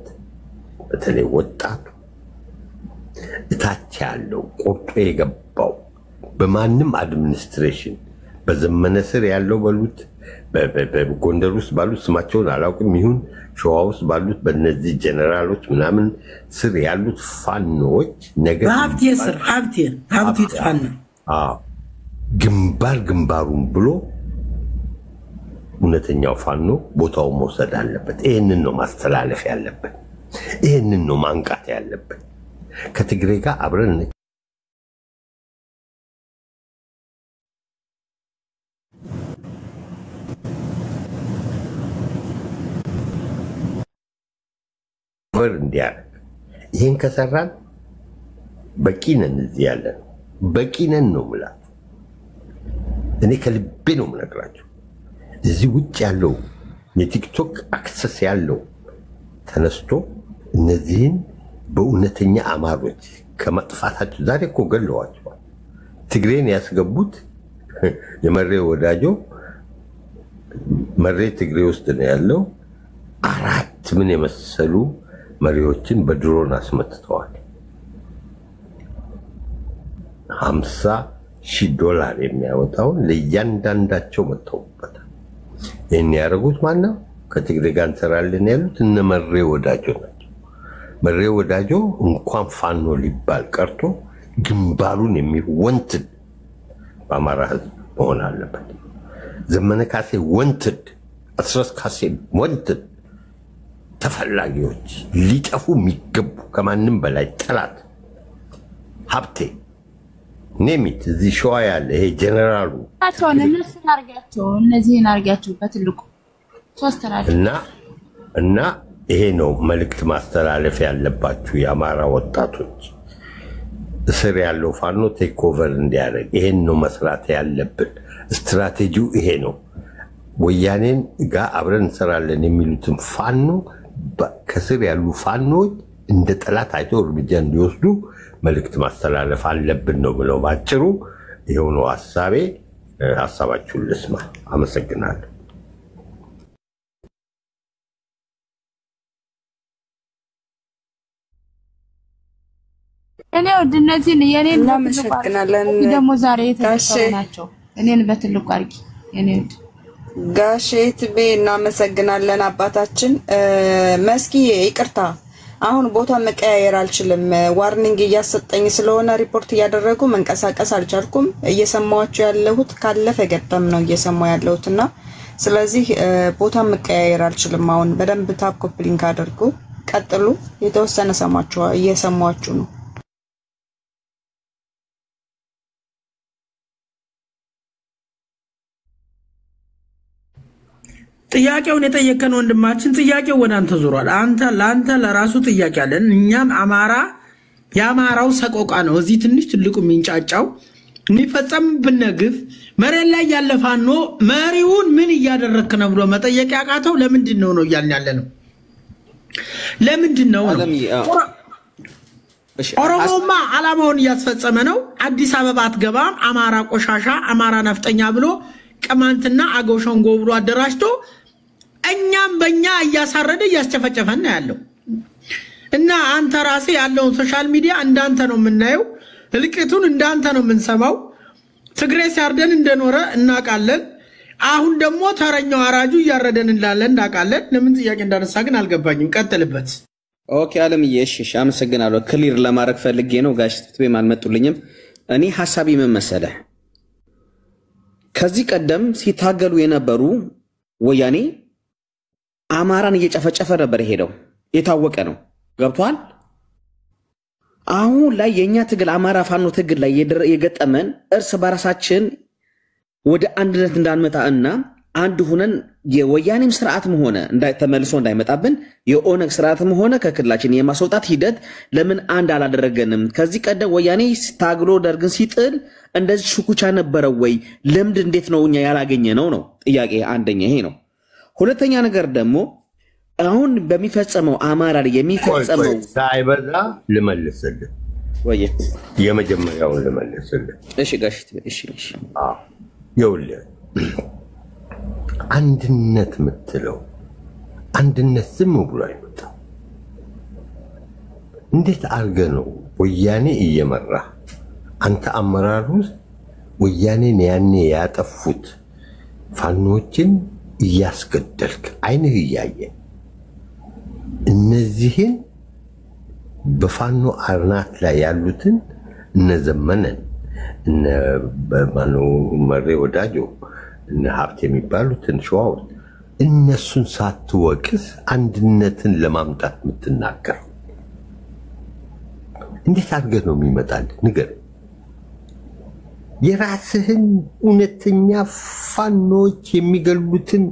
በተለይ ወጣቱ እታች ያለው ቆርጦ የገባው በማንም አድሚኒስትሬሽን በዘመነ ስር ያለው በሉት በጎንደር ውስጥ ባሉት ስማቸውን አላውቅም ይሁን ሸዋ ውስጥ ባሉት በእነዚህ ጀነራሎች ምናምን ስር ያሉት ፋኖች ነገር ሀብቴ ፋኖ ግንባሩን ብሎ እውነተኛው ፋኖ ቦታውን መውሰድ አለበት። ይሄንን ነው ማስተላለፍ ያለበት። ይሄንን ነው ማንቃት ያለበት። ከትግሬ ጋር አብረን እንዲያደርግ ይሄን ከሰራን በቂ ነን። እዚህ ያለን በቂ ነን ነው የምላችሁ። እኔ ከልቤ ነው የምነግራችሁ። እዚህ ውጭ ያለው የቲክቶክ አክሰስ ያለው ተነስቶ እነዚህን በእውነተኛ አማሮች ከመጥፋታቸው ዛሬ እኮ ገለዋቸዋል። ትግሬን ያስገቡት የመሬ ወዳጆ መሬ ትግሬ ውስጥ ነው ያለው። 4 ምን የመሰሉ መሪዎችን በድሮን አስመትተዋል። $50,000 የሚያወጣውን ለእያንዳንዳቸው መተውበታል። ይህን ያደረጉት ማነው? ከትግሬ ጋር እንሰራለን ያሉት እነ መሬ ወዳጆ ናቸው። መሬ ወዳጆ እንኳን ፋኖ ሊባል ቀርቶ ግንባሩን የሚወንትድ በአማራ ህዝብ መሆን አለበት። ዘመነ ካሴ ወንትድ፣ አስረስ ካሴ ወንትድ፣ ተፈላጊዎች ሊጠፉ የሚገቡ ከማንም በላይ ጠላት ሀብቴ ኔሚት እዚህ ሸዋ ያለ ይሄ ጀነራሉ እነዚህን አርጋቸው በትልቁ ሶስት ናቸው እና ይሄ ነው መልእክት ማስተላለፍ ያለባችሁ የአማራ ወጣቶች። እስር ያለው ፋኖ ቴክ ኦቨር እንዲያደርግ ይሄን ነው መስራት ያለብን። ስትራቴጂው ይሄ ነው። ወያኔን ጋር አብረን እንሰራለን የሚሉትን ፋኖ ከስር ያሉ ፋኖች እንደ ጠላት አይቶ እርምጃ እንዲወስዱ መልእክት ማስተላለፍ አለብን ነው ብለው ባጭሩ ይሄው ነው ሐሳቤ። ሐሳባችሁን ልስማ። አመሰግናለሁ። እኔ ወድ እነዚህን የኔን ደግሞ ዛሬ የተሰራናቸው እኔን በትልቁ አርጊ የኔ ወድ ጋሼት ቤ እናመሰግናለን አባታችን። መስኪ ይቅርታ አሁን ቦታ መቀያየር አልችልም። ዋርኒንግ እያሰጠኝ ስለሆነ ሪፖርት እያደረጉ መንቀሳቀስ አልቻልኩም። እየሰማዋችሁ ያለሁት ካለፈ ገጠም ነው እየሰማው ያለሁትና ስለዚህ ቦታ መቀያየር አልችልም። አሁን በደንብ ታፕ ኮፕሊንግ አድርጉ። ቀጥሉ። የተወሰነ ሰማችሁ እየሰማዋችሁ ነው። ጥያቄውን የጠየቀን ወንድማችን ጥያቄው ወደ አንተ ዞሯል። ለአንተ ለራሱ ጥያቄ አለን። እኛም አማራ የአማራው ሰቆቃ ነው እዚህ ትንሽ ትልቁ የሚንጫጫው የሚፈጸምብን ግፍ መሬት ላይ ያለ ፋኖ መሪውን ምን እያደረክ ነው ብሎ መጠየቅ ያቃተው ለምንድን ነው እያልን ያለ ነው። ለምንድን ነው ኦሮሞማ አላማውን እያስፈጸመ ነው። አዲስ አበባ አትገባም፣ አማራ ቆሻሻ፣ አማራ ነፍጠኛ ብሎ ቅማንትና አገው ሸንጎ ብሎ አደራጅቶ እኛም በእኛ እያሳረደ እያስጨፈጨፈን ያለው እና አንተ ራሴ ያለውን ሶሻል ሚዲያ እንዳንተ ነው የምናየው። እልቂቱን እንዳንተ ነው የምንሰማው። ትግሬ ሲያርደን እንደኖረ እናውቃለን። አሁን ደግሞ ተረኛው አራጁ እያረደን እንዳለን እናውቃለን። ለምን ጥያቄ እንዳነሳ ግን አልገባኝም። ቀጥልበት። ኦኬ አለምዬ፣ እሺ አመሰግናለሁ። ክሊር ለማድረግ ፈልጌ ነው። ጋሽ ትቤም አልመጡልኝም። እኔ ሐሳቤ ምን መሰለህ፣ ከዚህ ቀደም ሲታገሉ የነበሩ ወያኔ አማራን እየጨፈጨፈ ነበር ሄደው የታወቀ ነው። ገብቷል። አሁን ላይ የኛ ትግል አማራ ፋኖ ትግል ላይ የገጠመን እርስ በራሳችን ወደ አንድነት እንዳንመጣ እና አንድ ሆነን የወያኔም ስርዓትም ሆነ ተመልሶ እንዳይመጣብን የኦነግ ስርዓትም ሆነ ከክልላችን የማስወጣት ሂደት ለምን አንድ አላደረገንም? ከዚህ ቀደም ወያኔ ታግሎ ደርግን ሲጥል እንደዚህ ሽኩቻ ነበረ ወይ? ልምድ እንዴት ነው እኛ ያላገኘ ነው ጥያቄ። አንደኛ ይሄ ነው። ሁለተኛ ነገር ደግሞ አሁን በሚፈጸመው አማራ ላይ የሚፈጸመው ሳይበዛ ልመልስልህ ወይ የመጀመሪያውን ልመልስልህ። እሺ ጋሽ፣ እሺ ይኸውልህ አንድነት የምትለው አንድነት ዝም ብሎ አይመጣም። እንዴት አድርገህ ነው ወያኔ እየመራ አንተ አመራር ውስጥ ወያኔን ያኔ ያጠፉት ፋኖችን እያስገደልክ አይንህ እያየ እነዚህን በፋኖ አርናት ላይ ያሉትን እነዘመነን እነ በማኑ መሬ ወዳጆ እነ ሀብት የሚባሉትን ሸዋው እነሱን ሳትወቅስ አንድነትን ለማምጣት የምትናገር እንዴት አድርገህ ነው የሚመጣል? ንገር። የራስህን እውነተኛ ፋኖች የሚገሉትን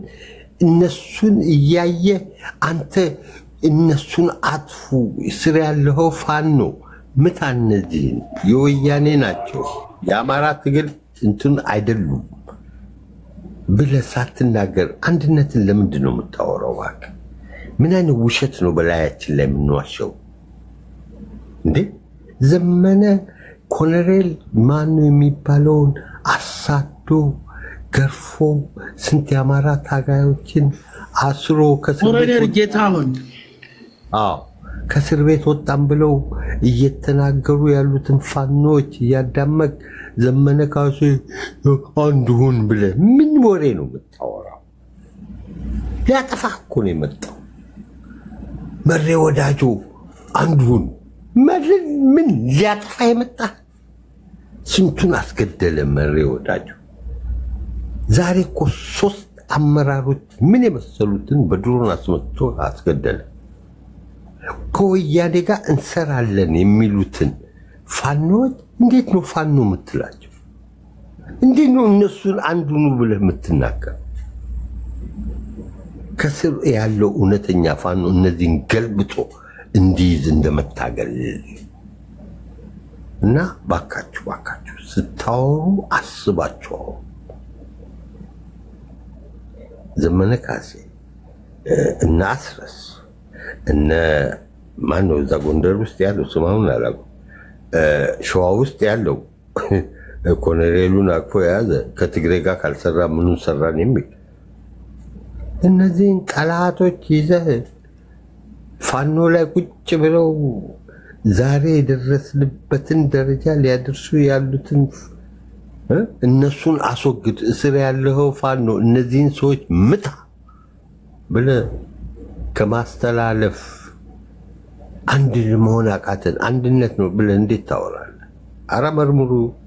እነሱን እያየ አንተ እነሱን አጥፉ ስር ያለው ፋኖ ምታነጂን የወያኔ ናቸው የአማራ ትግል እንትን አይደሉም ብለህ ሳትናገር አንድነትን ለምንድን ነው የምታወራው? እባክህ ምን አይነት ውሸት ነው በላያችን ላይ የምንዋሸው እንዴ? ዘመነ ኮሎኔል ማን የሚባለውን አሳዶ ገርፎ ስንት የአማራ ታጋዮችን አስሮ ኮሎኔል ጌታሁን ከእስር ቤት ወጣም ብለው እየተናገሩ ያሉትን ፋኖች እያዳመቅ ዘመነ ካሴ አንዱን ብለህ ምን ወሬ ነው የምታወራው? ሊያጠፋህ እኮ ነው የመጣው። መሬ ወዳጆ አንዱን ምን ሊያጠፋ የመጣ? ስንቱን አስገደለ መሬ ወዳጆ። ዛሬ እኮ 3 አመራሮች ምን የመሰሉትን በድሮን አስመጥቶ አስገደለ። ከወያኔ ጋር እንሰራለን የሚሉትን ፋኖች እንዴት ነው ፋኖ የምትላቸው? እንዴት ነው እነሱን አንዱኑ ብለህ የምትናገር? ከስር ያለው እውነተኛ ፋኖ እነዚህን ገልብጦ እንዲይዝ እንደመታገል እና ባካችሁ ስታወሩ አስባችሁ። ዘመነ ካሴ እና አስረስ እነ ማነው እዛ ጎንደር ውስጥ ያለው ስማውን አላውቅም፣ ሸዋ ውስጥ ያለው ኮሎኔሉን አቅፎ የያዘ ከትግሬ ጋር ካልሰራ ምኑን ሰራን የሚል እነዚህን ጠላቶች ይዘህ ፋኖ ላይ ቁጭ ብለው ዛሬ የደረስንበትን ደረጃ ሊያደርሱ ያሉትን እነሱን አስወግድ፣ እስር ያለው ፋኖ እነዚህን ሰዎች ምታ ብለህ ከማስተላለፍ አንድ መሆን አቃተን አንድነት ነው ብለህ እንዴት ታወራለህ?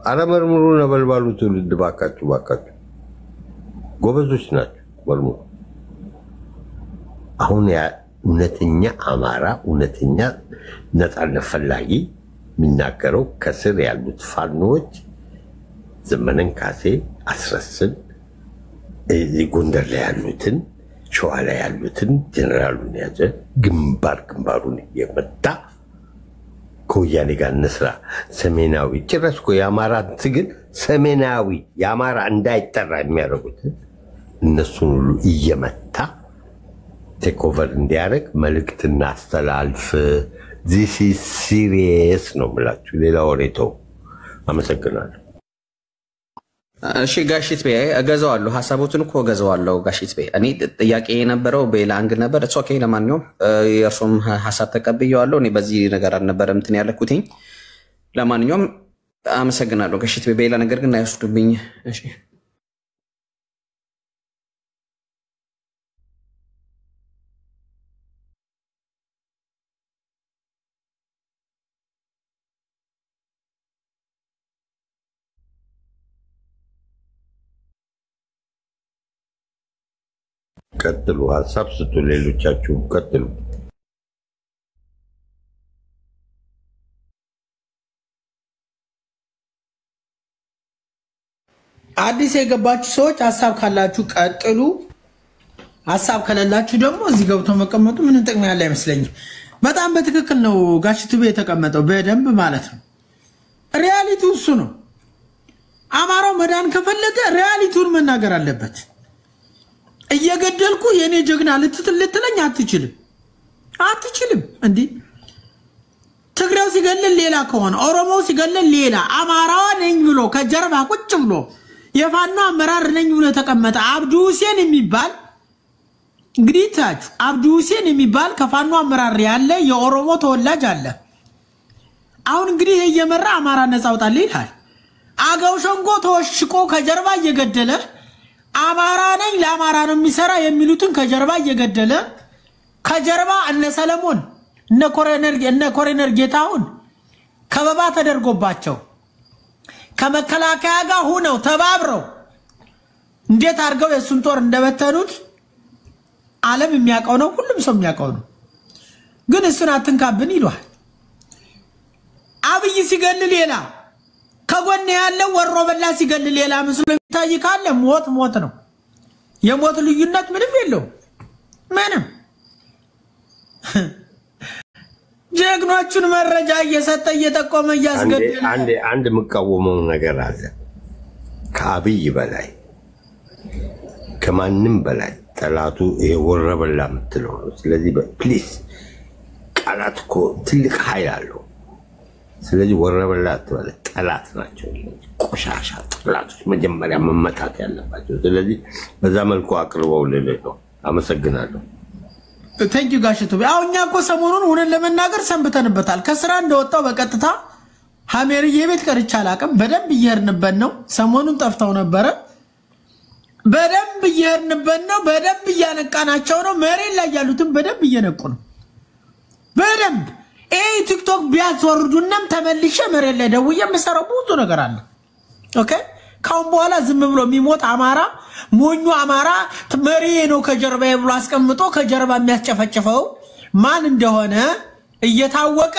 አረመርምሩ ነበልባሉ ትውልድ ባካችሁ ጎበዞች ናቸው መርምሩ። አሁን እውነተኛ አማራ እውነተኛ ነፃነት ፈላጊ የሚናገረው ከስር ያሉት ፋኖች ዘመነን ካሴ አስረስን ጎንደር ላይ ያሉትን ሸዋ ላይ ያሉትን ጀነራሉን ያዘ ግንባሩን የመታ ከወያኔ ጋር እንስራ ሰሜናዊ ጭራሽ እኮ የአማራ ትግል ሰሜናዊ የአማራ እንዳይጠራ የሚያደርጉት እነሱን ሁሉ እየመታ ቴክኦቨር እንዲያደርግ መልእክት እናስተላልፍ። ዚስ ኢዝ ሲሪየስ ነው የምላችሁ። ሌላ ወሬ ተው። አመሰግናለሁ። እሺ ጋሽት ቤ እገዛዋለሁ፣ ሀሳቦትን እኮ እገዛዋለሁ ጋሽት ቤ። እኔ ጥያቄ የነበረው በሌላ አንግል ነበር። እሱ ኦኬ። ለማንኛውም የእርሱም ሀሳብ ተቀብዬዋለሁ። እኔ በዚህ ነገር አልነበረም እንትን ያለኩትኝ። ለማንኛውም አመሰግናለሁ ጋሽት ቤ። በሌላ ነገር ግን አይወስዱብኝ። እሺ ቀጥሉ፣ ሀሳብ ስጡ፣ ሌሎቻችሁ ቀጥሉ። አዲስ የገባችሁ ሰዎች ሀሳብ ካላችሁ ቀጥሉ፣ ሀሳብ ከሌላችሁ ደግሞ እዚህ ገብቶ መቀመጡ ምንም ጥቅም ያለ አይመስለኝም። በጣም በትክክል ነው ጋሽቱ ቤ የተቀመጠው በደንብ ማለት ነው። ሪያሊቲው እሱ ነው። አማራው መዳን ከፈለገ ሪያሊቲውን መናገር አለበት። እየገደልኩ የኔ ጀግና ልትለኝ አትችልም። እንዴ ትግሬው ሲገለል ሌላ ከሆነ ኦሮሞው ሲገለል ሌላ፣ አማራዋ ነኝ ብሎ ከጀርባ ቁጭ ብሎ የፋኖ አመራር ነኝ ብሎ የተቀመጠ አብዱ ሁሴን የሚባል እንግዲህ ታችሁ አብዱ ሁሴን የሚባል ከፋኖ አመራር ያለ የኦሮሞ ተወላጅ አለ። አሁን እንግዲህ እየመራ አማራ ነፃ አውጣልኝ ይላል። አገው ሸንጎ ተወሽቆ ከጀርባ እየገደለ አማራ ነኝ ለአማራ ነው የሚሰራ የሚሉትን ከጀርባ እየገደለ ከጀርባ እነ ሰለሞን እነ ኮሎኔል ጌታሁን ከበባ ተደርጎባቸው ከመከላከያ ጋር ሆነው ተባብረው እንዴት አድርገው የሱን ጦር እንደበተኑት ዓለም የሚያውቀው ነው ሁሉም ሰው የሚያውቀው ነው ግን እሱን አትንካብን ይሏል አብይ ሲገል ሌላ ከጎን ያለው ወሮ በላ ሲገል ሌላ መስሎ ይታይ ካለ ሞት ነው የሞት ልዩነት ምንም የለው ምንም ጀግኖቹን መረጃ እየሰጠ እየተቆመ ያስገደለ አንድ መቃወመው ነገር አለ ከአብይ በላይ ከማንም በላይ ጠላቱ ወረበላ ምትለው ስለዚህ ፕሊዝ ቃላትኮ ትልቅ ኃይል አለው ስለዚህ ወረበላ ተባለ ጠላት ናቸው ቆሻሻ ጠላቶች መጀመሪያ መመታት ያለባቸው ስለዚህ በዛ መልኩ አቅርበው ለሌለው አመሰግናለሁ Thank you ጋሽቱ አውኛ እኮ ሰሞኑን ሆነን ለመናገር ሰንብተንበታል ከስራ እንደወጣው በቀጥታ ሐሜርዬ ቤት ቀርቻ አላቀም በደንብ ይሄርንበት ነው ሰሞኑን ጠፍተው ነበር በደንብ ይሄርንበት ነው በደንብ ያነቃናቸው ነው መሬት ላይ ያሉትን በደንብ እየነቁ ነው በደንብ ቲክቶክ ቢያስወርዱንም ተመልሼ መሬት ላይ ደውዬ መሰረው ብዙ ነገር አለ ኦኬ ካሁን በኋላ ዝም ብሎ የሚሞት አማራ ሞኙ አማራ መሪ ነው ከጀርባዬ ብሎ አስቀምጦ ከጀርባ የሚያስጨፈጭፈው ማን እንደሆነ እየታወቀ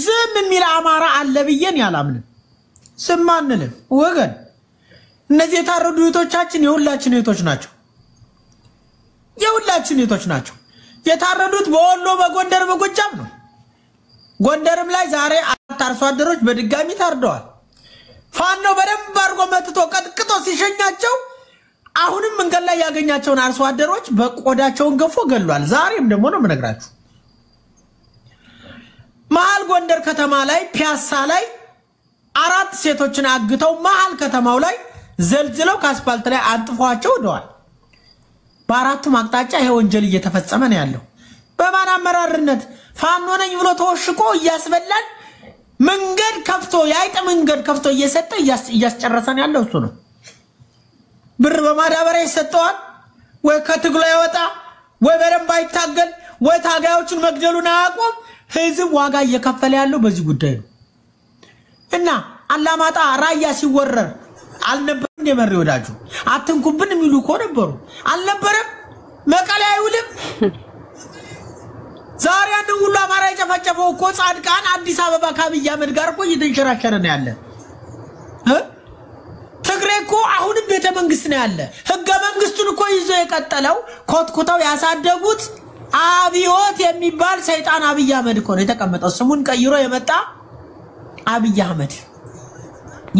ዝም የሚል አማራ አለ ብዬን ያላምን ስማንል ወገን እነዚህ የታረዱ እህቶቻችን የሁላችን እህቶች ናቸው የታረዱት በወሎ በጎንደር በጎጃም ነው ጎንደርም ላይ ዛሬ አርሶ አደሮች በድጋሚ ታርደዋል ፋኖ በደንብ አርጎ መጥቶ ቀጥቅጦ ሲሸኛቸው አሁንም መንገድ ላይ ያገኛቸውን አርሶ አደሮች በቆዳቸውን ገፎ ገሏል ዛሬም ደግሞ ነው መነግራችሁ መሃል ጎንደር ከተማ ላይ ፒያሳ ላይ 4 ሴቶችን አግተው መሃል ከተማው ላይ ዘልዝለው ካስፋልት ላይ አንጥፏቸው ሄደዋል በአራቱም አቅጣጫ ይሄ ወንጀል እየተፈጸመ ነው ያለው በማን አመራርነት ፋኖ ነኝ ብሎ ተወሽቆ እያስበላን መንገድ ከፍቶ ያይጥ መንገድ ከፍቶ እየሰጠ እያስጨረሰን ያለው እሱ ነው ብር በማዳበሪያ ይሰጠዋል ወይ ከትግሉ ያወጣ ወይ በደንብ አይታገል ወይ ታጋዮችን መግደሉን አያቆም ህዝብ ዋጋ እየከፈለ ያለው በዚህ ጉዳይ ነው እና አላማጣ ራያ ሲወረር አልነበረም የመሪ ወዳጁ አትንኩብን የሚሉ እኮ ነበሩ አልነበረም መቀሌ አይውልም ዛሬ አንዱ ሁሉ አማራ የጨፈጨፈው እኮ ጻድቃን አዲስ አበባ ከአብይ አህመድ ጋር እኮ እየተንሸራሸረ ነው ያለ ትግሬ እኮ አሁንም ቤተ መንግስት ነው ያለ ህገ መንግስቱን እኮ ይዞ የቀጠለው ኮትኩታው ያሳደጉት አብዮት የሚባል ሰይጣን አብይ አህመድ እኮ ነው የተቀመጠው ስሙን ቀይሮ የመጣ አብይ አህመድ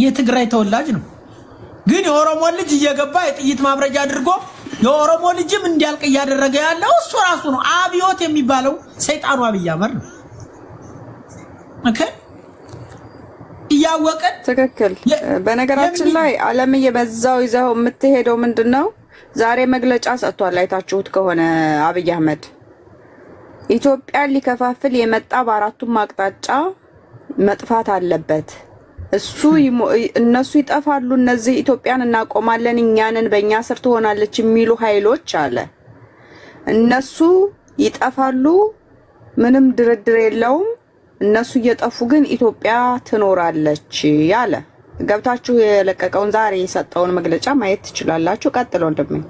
የትግራይ ተወላጅ ነው ግን የኦሮሞ ልጅ እየገባ የጥይት ማብረጃ አድርጎ የኦሮሞ ልጅም እንዲያልቅ ያደረገ ያለው እሱ ራሱ ነው አብዮት የሚባለው ሰይጣኑ አብይ አህመድ ነው ኦኬ ያወቀ ትክክል በነገራችን ላይ ዓለም እየበዛው ይዘው የምትሄደው ምንድነው ዛሬ መግለጫ ሰጥቷል አይታችሁት ከሆነ አብይ አህመድ ኢትዮጵያን ሊከፋፍል የመጣ በአራቱም አቅጣጫ መጥፋት አለበት እሱ እነሱ ይጣፋሉ እነዚህ ኢትዮጵያን እናቆማለን እኛንን በእኛ ስር ትሆናለች የሚሉ ኃይሎች አለ እነሱ ይጣፋሉ ምንም ድርድር የለውም እነሱ እየጠፉ ግን ኢትዮጵያ ትኖራለች ያለ ገብታችሁ የለቀቀውን ዛሬ የሰጠውን መግለጫ ማየት ትችላላችሁ ቀጥሎ እንደምን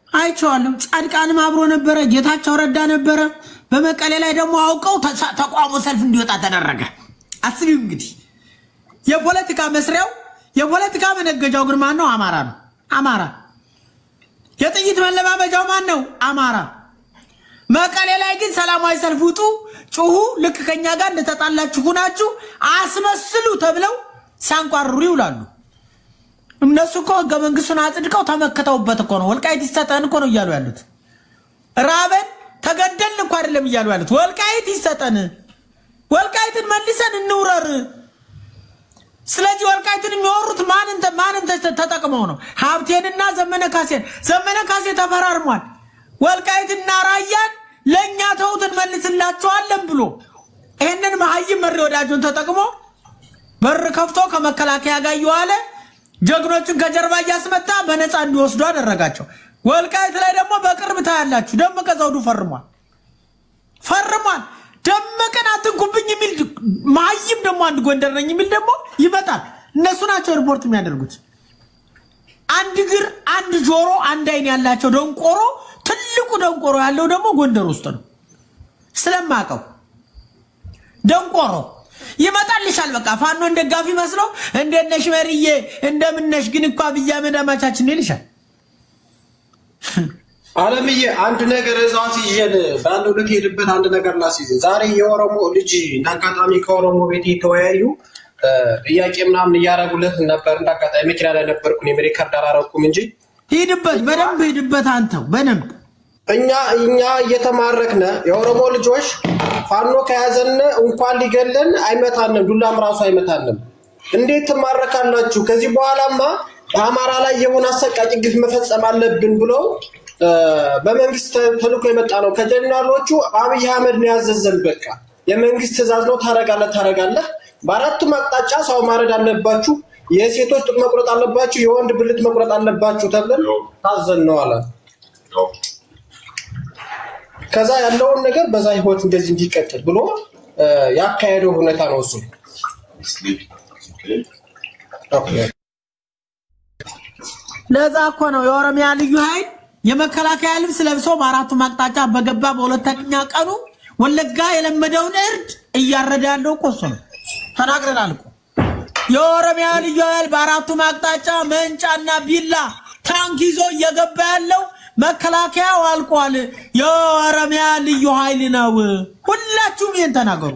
አይቻለሁ ጻድቃንም አብሮ ነበር ጌታቸው ረዳ ነበር በመቀሌ ላይ ደግሞ አውቀው ተቋሙ ሰልፍ እንዲወጣ ተደረገ አስቢው እንግዲህ የፖለቲካ መስሪያው የፖለቲካ መነገጃው ግን ማን ነው አማራ የጥይት መለማመጃው ማን ነው አማራ መቀሌ ላይ ግን ሰላማዊ ሰልፍ ውጡ ጩሁ ልክ ከኛ ጋር እንደተጣላችሁ ሁናችሁ አስመስሉ ተብለው ሳንቋርሩ ይውላሉ እነሱ እኮ ህገ መንግስቱን አጽድቀው ተመከተውበት እኮ ነው ወልቃይት ይሰጠን እኮ ነው እያሉ ያሉት ራበን ተገደልን እኮ አይደለም እያሉ ያሉት ወልቃይት ይሰጠን ወልቃይትን መልሰን እንውረር ስለዚህ ወልቃይትን የሚወሩት ማንን ተጠቅመው ነው ሀብቴንና ዘመነ ካሴ ተፈራርሟል ወልቃይትና ራያን ለኛ ተውትን መልስላቸዋለን ብሎ ይሄንን መሀይም መሪ ወዳጁን ተጠቅሞ በር ከፍቶ ከመከላከያ ጋር ይዋለ ጀግኖችን ከጀርባ ያስመጣ በነፃ እንዲወስዱ አደረጋቸው ወልቃይት ላይ ደግሞ በቅርብ ታያላችሁ ደመቀ ዘውዱ ፈርሟል ደመቀን አትንኩብኝ የሚል መሀይም ደግሞ አንድ ጎንደር ነኝ የሚል ደግሞ ይመጣል እነሱ ናቸው ሪፖርት የሚያደርጉት። አንድ ግር አንድ ጆሮ አንድ አይን ያላቸው ደንቆሮ ትልቁ ደንቆሮ ያለው ደግሞ ጎንደር ውስጥ ነው ስለማቀው ደንቆሮ ይመጣልሻል በቃ ፋኖ እንደጋፊ መስለው እንደነሽ መሪዬ እንደምነሽ ግን እኮ አብይ አህመድ አማቻችን ይልሻል አለምዬ አንድ ነገር እዛው ሲጀል ባለው ለከሄድበት አንድ ነገር ላስይዝ ዛሬ የኦሮሞ ልጅ እንዳጋጣሚ ከኦሮሞ ቤት የተወያዩ ጥያቄ ምናምን ያያረጉለት ነበር እንዳጋጣሚ መኪና ላይ ነበርኩኝ ሪከርድ አላረኩም እንጂ ሄድበት በደንብ ሄድበት አንተው በደንብ እኛ እየተማረክነ የኦሮሞ ልጆች ፋኖ ከያዘን እንኳን ሊገለን አይመታንም ዱላም ራሱ አይመታንም እንዴት ተማረካላችሁ ከዚህ በኋላማ በአማራ ላይ የሆነ አሰቃቂ ግፍ መፈጸም አለብን ብሎ በመንግስት ተልኮ የመጣ ነው ከጀነራሎቹ አብይ አህመድ ነው ያዘዘን በቃ የመንግስት ትእዛዝ ነው ታረጋለህ በአራቱ አቅጣጫ ሰው ማረድ አለባችሁ የሴቶች ጥቅ መቁረጥ አለባችሁ የወንድ ብልት መቁረጥ አለባችሁ ተብለን ታዘን ነው አለ ከዛ ያለውን ነገር በዛ ህይወት እንደዚህ እንዲቀጥል ብሎ ያካሄደው ሁኔታ ነው እሱ ለዛ እኮ ነው የኦሮሚያ ልዩ ኃይል የመከላከያ ልብስ ለብሶ በአራቱ አቅጣጫ በገባ በሁለተኛ ቀኑ ወለጋ የለመደውን እርድ እያረደ ያለው እኮ እሱ ነው ተናግረናል እኮ የኦሮሚያ ልዩ ኃይል በአራቱ አቅጣጫ መንጫና ቢላ ታንክ ይዞ እየገባ ያለው መከላከያው አልቋል የኦሮሚያ ልዩ ኃይል ነው ሁላችሁም ይሄን ተናገሩ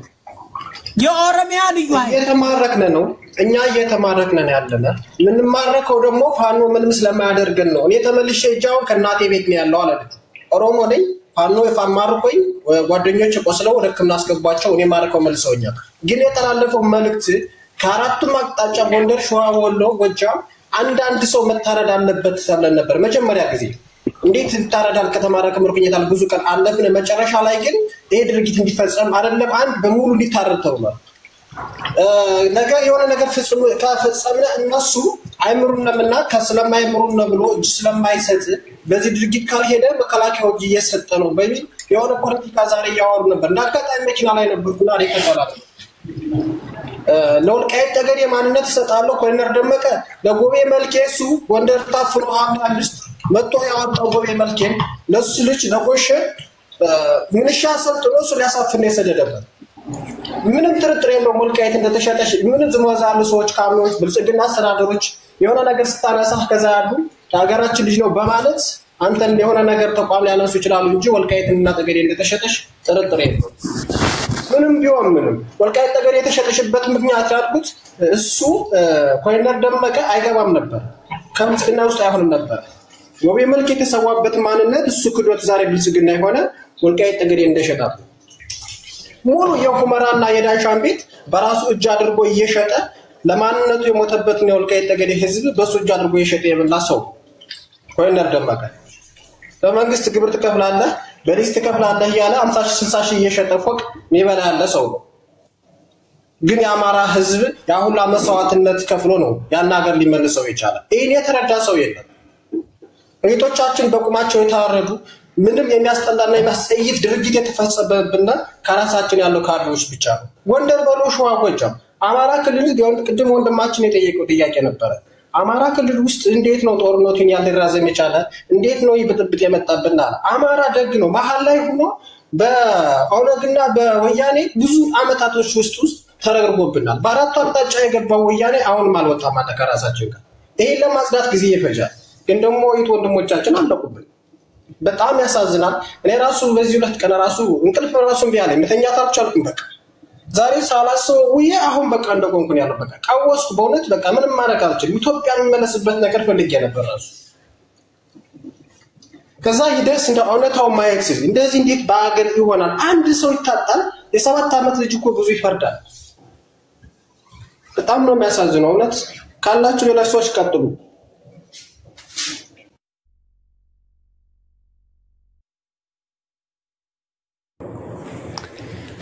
የኦሮሚያ ልዩ ኃይል እየተማረክነ ነው እኛ እየተማረክነ ነው ያለና ምን ማረከው ደግሞ ፋኖ ምንም ስለማያደርገን ነው እኔ ተመልሼ እጃው ከናቴ ቤት ነው ያለው አለ ኦሮሞ ነኝ ፋኖ የፋማርኮኝ ጓደኞች ቆስለው ለክምና አስገባቸው እኔ ማረከው መልሰውኛል ግን የተላለፈው መልእክት ከአራቱ አቅጣጫ ጎንደር ሸዋ ወሎ ጎጃም አንድ ሰው መታረድ አለበት ተብለን ነበር መጀመሪያ ጊዜ እንዴት ታረዳል ከተማረከ ምርኩኝታል ብዙ ቀን አለፈን መጨረሻ ላይ ግን ይሄ ድርጊት እንዲፈጸም አይደለም አንድ በሙሉ እንዲታረተው ነው ነገር የሆነ ነገር ከፈጸመ እነሱ አይምሩንምና ከስለማይምሩን ብሎ እጅ ስለማይሰጥ በዚህ ድርጊት ካልሄደ መከላከያው እየሰጠ ነው በሚል የሆነ ፖለቲካ ዛሬ ያወሩ ነበር እንዳጋጣሚ መኪና ላይ ነበርኩና አይከታላል ለወልቃይት ጠገዴ ማንነት ተሰጣለው ኮሎኔል ደመቀ ለጎቤ መልኬሱ ጎንደር ታፍኖ አምናልስት መጥቶ ያወጣው ጎቤ መልኬን ለሱ ልጅ ለቆሸ ምንሻ ሰልጥኖ ሊያሳፍን የሰደደበት ምንም ጥርጥር የለው ወልቃይት እንደተሸጠሽ ምንም ዝምዛሉ ሰዎች ካምኖች ብልጽግና አስተዳደሮች የሆነ ነገር ስታነሳ ከዛ ያሉ ሀገራችን ልጅ ነው በማለት አንተ እንደሆነ ነገር ተቋም ሊያነሱ ይችላሉ እንጂ ወልቃይትና ጠገዴ እንደተሸጠሽ ጥርጥር የለው ምንም ቢሆን ምንም ወልቃይት ጠገዴ የተሸጠሽበት ምክንያት ያልኩት እሱ ኮሎኔል ደመቀ አይገባም ነበር ከምስክና ውስጥ አይሆንም ነበር ጎቤ መልክ የተሰዋበት ማንነት እሱ ክዶት ዛሬ ብልጽግና የሆነ ወልቃይት ጠገዴ እንደሸጣው ሙሉ የሁመራና የዳንሻን ቤት በራሱ እጅ አድርጎ እየሸጠ ለማንነቱ የሞተበት ነው ወልቃይት ጠገዴ ህዝብ በሱ እጅ አድርጎ እየሸጠ የበላ ሰው ኮሎኔል ደመቀ በመንግስት ግብር ተከፍላለህ በሊስት ተከፍላለህ ያለ 50-60 ሺህ እየሸጠ ፎቅ የሚበላ ያለ ሰው ነው ግን የአማራ ህዝብ ያሁላ መስዋዕትነት ከፍሎ ነው ያን ሀገር ሊመልሰው ይቻላል ይሄን የተረዳ ሰው የለም እህቶቻችን በቁማቸው የታረዱ ምንም የሚያስጠላና የሚያስጸይፍ ድርጊት የተፈጸመብና ከራሳችን ያለው ካድሬዎች ብቻ ነው ጎንደር በሎ ሸዋ ጎጃም አማራ ክልል ቅድም ወንድማችን የጠየቀው ጥያቄ ነበር አማራ ክልል ውስጥ እንዴት ነው ጦርነቱን ያልተራዘመ ይቻላል እንዴት ነው ይብጥብጥ የመጣብና አማራ ደግ ነው መሃል ላይ ሆኖ በኦነግና በወያኔ ብዙ አመታቶች ውስጥ ተረግርጎብናል በአራቱ አቅጣጫ የገባው ወያኔ አሁን ማልወጣም አተከራሳችን ጋር ይሄ ለማጽዳት ጊዜ ይፈጃል ግን ደግሞ ወንድሞቻችን አለቁብን በጣም ያሳዝናል እኔ ራሱ በዚህ ሁለት ቀን ራሱ እንቅልፍ ራሱ ቢያለኝ መተኛት አልቻልኩም በቃ ዛሬ ሳላሰው ወይ አሁን በቃ እንደቆንኩኝ ያለው በቃ ቀወስኩ በእውነት በቃ ምንም ማድረግ አልችልም ኢትዮጵያን መመለስበት ነገር ፈልጌ ነበር ራሱ ከዛ ይደስ እንደ እውነታው ማየት እንደዚህ እንዴት በአገር ይሆናል አንድ ሰው ይታጣል የ7 አመት ልጅ እኮ ብዙ ይፈርዳል በጣም ነው የሚያሳዝነው እውነት ካላችሁ ሌላ ሰዎች ቀጥሉ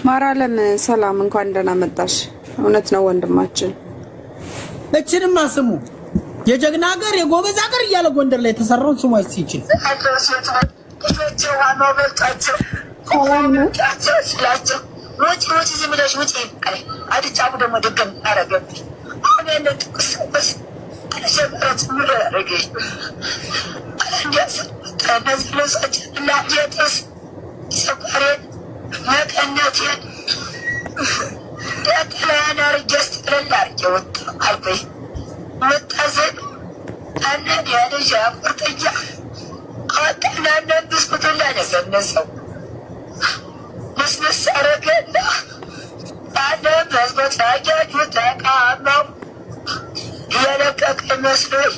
ማራለም ሰላም እንኳን ደህና መጣሽ እውነት ነው ወንድማችን እችንም አስሙ የጀግና ሀገር የጎበዝ ሀገር እያለ ጎንደር ላይ ተሰራው ስሟ ሲችል ሰላም ነው ወጭ ዝምለሽ ወጭ አዲጫቡ ደግሞ ደገም አረገብ አሁን ያንን ጥቅስ ተሸበረት ሙሉ ያደረገኝ እንዲያስ ተነዚህ ለሰጭ ላጀትስ ሰቀሬን መቀነቴን ያተላና ርጀስት ለላርጀ ወጣ አልኩኝ ወጣዘን አነን ያለሻ ቁርጥጃ አጣናና ብስኩቱን ላነሰነሰው መስመስ አረገና አነ በዝበታ ያጁ ተቃማው የለቀቀ መስሎኝ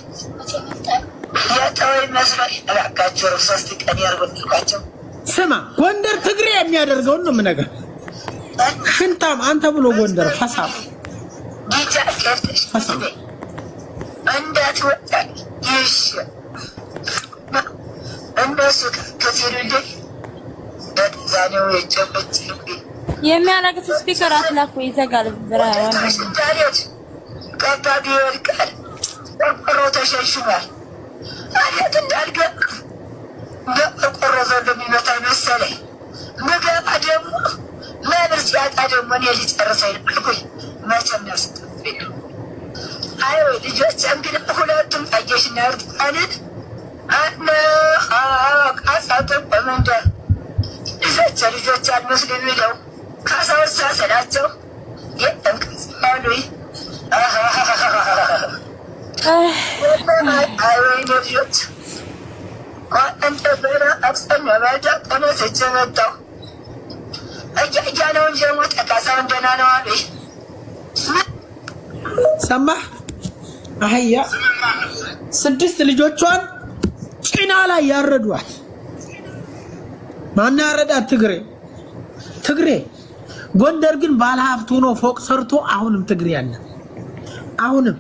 ያተወይ መስሎኝ እባካችሁ ሶስት ቀን ያርጉልኳቸው። ስማ ጎንደር ትግሬ የሚያደርገውን ነው የምነግርህ። ሽንታም አንተ ብሎ ጎንደር ፈሳም ዲቻ ከፍተሽ ፈሳም እንዳትወጣ ይሽ እነሱ ከሲሉልኝ በዛኔው የጨበጭ የሚያለቅስ ስፒከር አትላኩ ይዘጋል። ብራዋን ታዲያት ከባቢ ወድቃል። ቆርቆሮ ተሸሽጓል። ታዲያት እንዳልገ በቆርቆሮ ዘንድ የሚመታ መሰለኝ። ምገባ ደግሞ መብር ሲያጣ ደግሞ እኔ ሊጨርሰኝ አልኩኝ። መቼም ያስጠብኝ አይ ልጆች እንግዲህ ሁለቱም ጠየሽና እርጥቃንን አነ ቃሳተ ቆመንደ ልጆች አልመስልም ብለው ካሳውሳ ስላቸው የጠንቅጽሉኝ አይወይኔ ልጆች እንተ በረ አብሰን መባጃ ተነስቼ መጣሁ። እያያ ነው እንጂ ሞተ ካሳውን ደህና ነው አሉኝ። ሰማህ አህያ 6 ልጆቿን ጭና ላይ ያረዷት። ማን ያረዳት? ትግሬ። ጎንደር ግን ባለ ሀብት ሆኖ ፎቅ ሰርቶ አሁንም ትግሬ ያለ አሁንም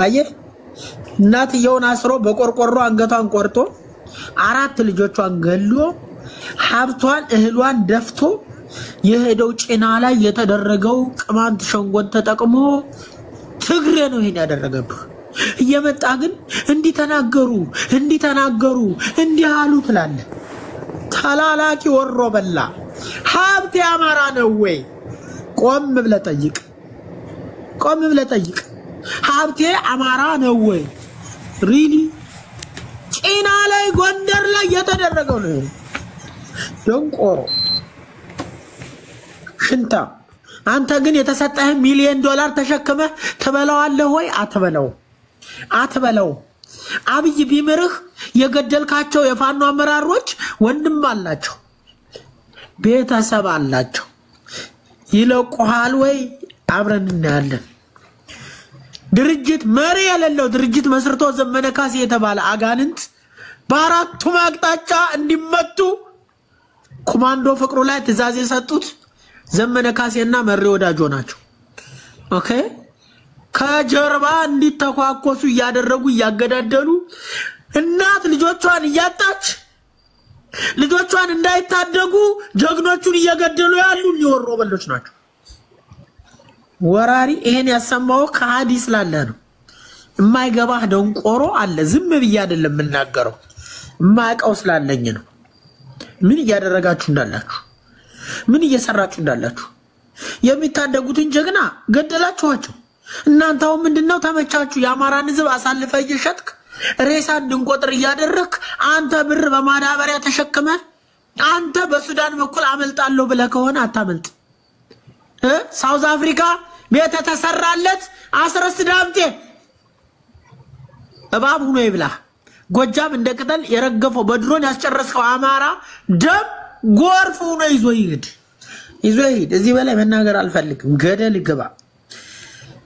አየህ እናትየውን አስሮ በቆርቆሮ አንገቷን ቆርጦ 4 ልጆቿን ገሎ ሀብቷን እህሏን ደፍቶ የሄደው ጭና ላይ የተደረገው ቅማንት ሸንጎን ተጠቅሞ ትግሬ ነው ይሄን ያደረገብህ። እየመጣ ግን እንዲተናገሩ እንዲህ አሉ ትላለህ። ተላላኪ ወሮ በላ ሀብት ያማራ ነው ወይ? ቆም ብለህ ጠይቅ። ሀብቴ አማራ ነው ወይ? ሪሊ ጭና ላይ ጎንደር ላይ የተደረገው ነው። ደንቆሮ ሽንታ። አንተ ግን የተሰጠህ $1 ሚሊዮን ተሸክመህ ትበላዋለህ ወይ? አትበለው። አብይ ቢምርህ የገደልካቸው የፋኖ አመራሮች ወንድም አላቸው፣ ቤተሰብ አላቸው። ይለቁሃል ወይ? አብረን እናያለን። ድርጅት መሪ የሌለው ድርጅት መስርቶ ዘመነ ካሴ የተባለ አጋንንት በአራቱም አቅጣጫ እንዲመቱ ኮማንዶ ፍቅሩ ላይ ትዕዛዝ የሰጡት ዘመነ ካሴና መሪ ወዳጆ ናቸው። ኦኬ ከጀርባ እንዲተኳኮሱ እያደረጉ እያገዳደሉ እናት ልጆቿን እያጣች ልጆቿን እንዳይታደጉ ጀግኖቹን እየገደሉ ያሉ ሊወሮ በሎች ናቸው። ወራሪ ይሄን ያሰማው ከሐዲስ ስላለ ነው። የማይገባህ ደንቆሮ አለ። ዝም ብዬ አይደለም የምናገረው፣ የማያውቀው ስላለኝ ነው። ምን እያደረጋችሁ እንዳላችሁ፣ ምን እየሰራችሁ እንዳላችሁ የሚታደጉትን ጀግና ገደላችኋቸው። እናንተው ምንድነው ተመቻችሁ? የአማራን ሕዝብ አሳልፈ እየሸጥክ ሬሳ እንድንቆጥር እያደረክ አንተ ብር በማዳበሪያ ተሸክመ አንተ በሱዳን በኩል አመልጣለሁ ብለህ ከሆነ አታመልጥ። ሳውዝ አፍሪካ ቤተ ተሰራለት አስረስ ዳምጤ እባብ ሆኖ ይብላ። ጎጃም እንደ ቅጠል የረገፈው በድሮን ያስጨረስከው አማራ ደም ጎርፍ ሆኖ ይዞ ይሄድ። እዚህ በላይ መናገር አልፈልግም። ገደል ይገባ።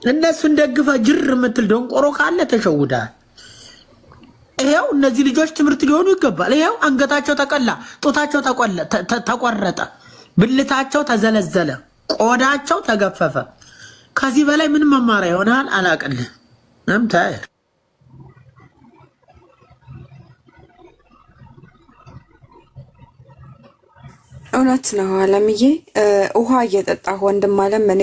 እነሱን ደግፈ ጅር የምትል ደንቆሮ ካለ ተሸውዳል። ይሄው እነዚህ ልጆች ትምህርት ሊሆኑ ይገባል። ይሄው አንገታቸው ተቀላ፣ ጦታቸው ተቆረጠ፣ ብልታቸው ተዘለዘለ፣ ቆዳቸው ተገፈፈ። ከዚህ በላይ ምን መማሪያ ይሆናል? አላቀልህ አምታ እውነት ነው አለምዬ። ውሃ እየጠጣሁ ወንድም አለም እኔ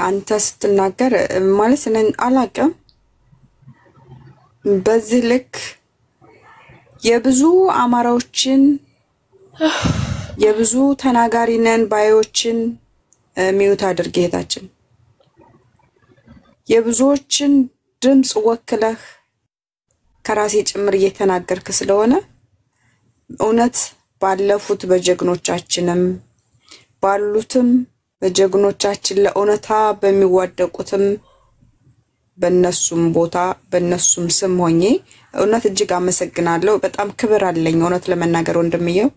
አንተ ስትናገር ማለት ነን አላቅም። በዚህ ልክ የብዙ አማራዎችን የብዙ ተናጋሪነን ባዮችን ሚውት አድርጌታችን የብዙዎችን ድምጽ ወክለህ ከራሴ ጭምር እየተናገርክ ስለሆነ እውነት ባለፉት በጀግኖቻችንም ባሉትም በጀግኖቻችን ለእውነታ በሚዋደቁትም በነሱም ቦታ በነሱም ስም ሆኜ እውነት እጅግ አመሰግናለሁ። በጣም ክብር አለኝ እውነት ለመናገር ወንድምየው።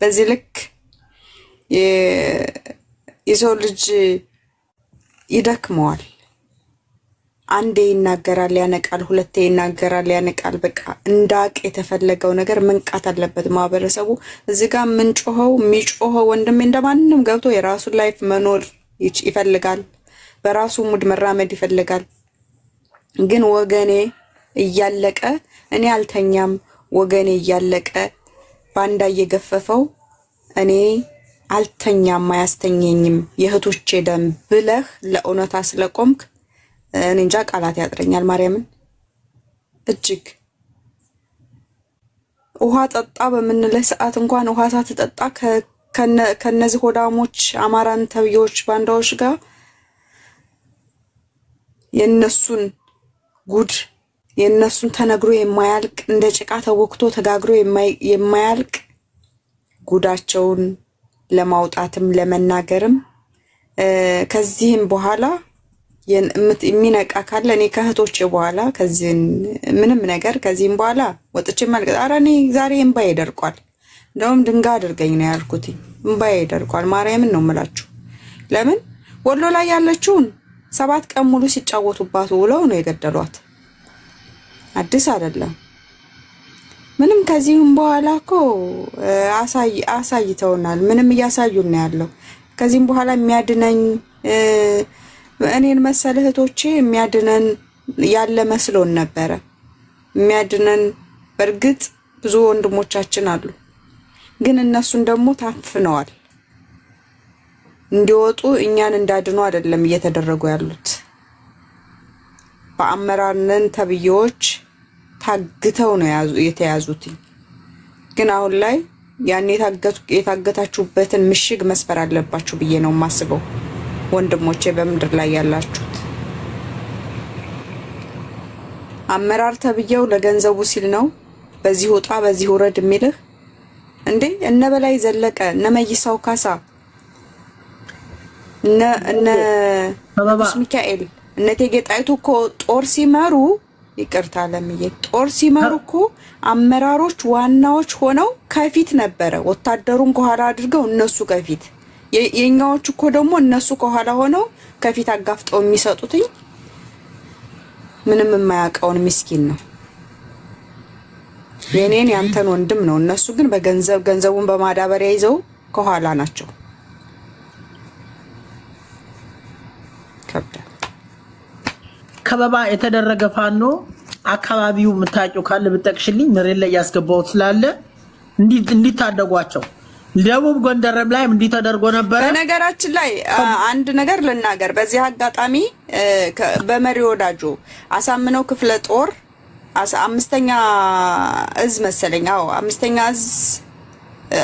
በዚህ ልክ የሰው ልጅ ይደክመዋል። አንዴ ይናገራል ያነቃል፣ ሁለቴ ይናገራል ያነቃል። በቃ እንዳቅ የተፈለገው ነገር መንቃት አለበት ማህበረሰቡ። እዚህ ጋር የሚጮኸው ወንድሜ እንደማንንም ገብቶ የራሱን ላይፍ መኖር ይፈልጋል፣ በራሱ ሙድ መራመድ ይፈልጋል። ግን ወገኔ እያለቀ እኔ አልተኛም፣ ወገኔ እያለቀ ባንዳ እየገፈፈው እኔ አልተኛም አያስተኘኝም የእህቶቼ ደም ብለህ ለእውነታ ስለቆምክ እኔ እንጃ ቃላት ያጥረኛል። ማርያምን እጅግ ውሃ ጠጣ በምንልህ ሰዓት እንኳን ውሃ ሳትጠጣ ከነዚህ ሆዳሞች አማራን ተብዮች ባንዳዎች ጋር የነሱን ጉድ የነሱን ተነግሮ የማያልቅ እንደ ጭቃ ተወክቶ ተጋግሮ የማያልቅ ጉዳቸውን ለማውጣትም ለመናገርም ከዚህም በኋላ የሚነቃ ካለ እኔ ከህቶቼ በኋላ ከዚህን ምንም ነገር ከዚህም በኋላ ወጥቼ መልቀጥ አራኔ ዛሬ እንባዬ ደርቋል። እንደውም ድንጋይ አድርገኝ ነው ያልኩት። እንባዬ ደርቋል። ማርያምን ነው የምላችሁ። ለምን ወሎ ላይ ያለችውን 7 ቀን ሙሉ ሲጫወቱባት ውለው ነው የገደሏት። አዲስ አይደለም ምንም። ከዚህም በኋላ እኮ አሳይተውናል። ምንም እያሳዩን ነው ያለው። ከዚህም በኋላ የሚያድነኝ እኔን መሰል እህቶቼ የሚያድነን ያለ መስሎን ነበረ። የሚያድነን በርግጥ ብዙ ወንድሞቻችን አሉ፣ ግን እነሱን ደግሞ ታፍነዋል። እንዲወጡ እኛን እንዳድኑ አይደለም እየተደረጉ ያሉት። በአመራርነን ተብዮች ታግተው ነው የተያዙት። ግን አሁን ላይ ያን የታገታችሁበትን ምሽግ መስበር አለባችሁ ብዬ ነው የማስበው። ወንድሞቼ በመንደር ላይ ያላችሁት አመራር ተብየው ለገንዘቡ ሲል ነው በዚህ ወጣ በዚህ ወረድ የሚልህ እንዴ? እነ በላይ ዘለቀ እነ መይሳው ካሳ እነ ቅዱስ ሚካኤል እነ እቴጌ ጣይቱ እኮ ጦር ሲመሩ ይቅርታ ለምዬ ጦር ሲመሩ እኮ አመራሮች ዋናዎች ሆነው ከፊት ነበረ፣ ወታደሩን ከኋላ አድርገው እነሱ ከፊት። የኛዎች እኮ ደግሞ እነሱ ከኋላ ሆነው ከፊት አጋፍጠው የሚሰጡትኝ ምንም የማያውቀውን ምስኪን ነው። የኔን ያንተን ወንድም ነው። እነሱ ግን ገንዘቡን በማዳበሪያ ይዘው ከኋላ ናቸው። ከበባ የተደረገ ፋኖ አካባቢው ምታቂው ካለ ብጠቅሽልኝ መሬት ላይ ያስገባው ስላለ እንዲታደጓቸው ደቡብ ጎንደርም ላይ እንዲ ተደርጎ ነበር። በነገራችን ላይ አንድ ነገር ልናገር በዚህ አጋጣሚ በመሪ ወዳጆ አሳምነው ክፍለ ጦር 5ኛ እዝ መሰለኛው 5ኛ እዝ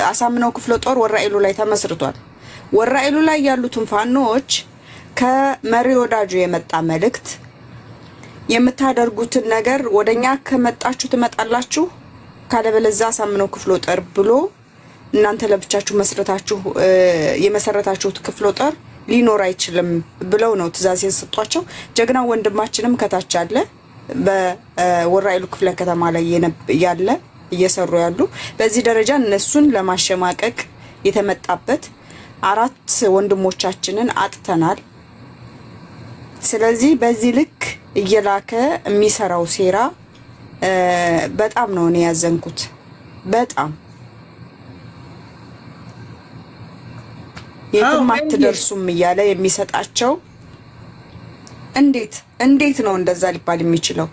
አሳምነው ክፍለ ጦር ወራኢሉ ላይ ተመስርቷል። ወራኢሉ ላይ ያሉትን ፋኖች ከመሪ ወዳጆ የመጣ መልእክት የምታደርጉትን ነገር ወደኛ ከመጣችሁ ትመጣላችሁ ካለበለዚያ አሳምነው ክፍለ ጦር ብሎ እናንተ ለብቻችሁ መስረታችሁ የመሰረታችሁት ክፍለ ጦር ሊኖር አይችልም ብለው ነው ትዛዝ የሰጧቸው። ጀግናው ወንድማችንም ከታች አለ በወራኢሉ ክፍለ ከተማ ላይ ያለ እየሰሩ ያሉ በዚህ ደረጃ እነሱን ለማሸማቀቅ የተመጣበት 4 ወንድሞቻችንን አጥተናል። ስለዚህ በዚህ ልክ እየላከ የሚሰራው ሴራ በጣም ነው እኔ ያዘንኩት። በጣም የትም አትደርሱም እያለ የሚሰጣቸው እንዴት ነው እንደዛ ሊባል የሚችለው?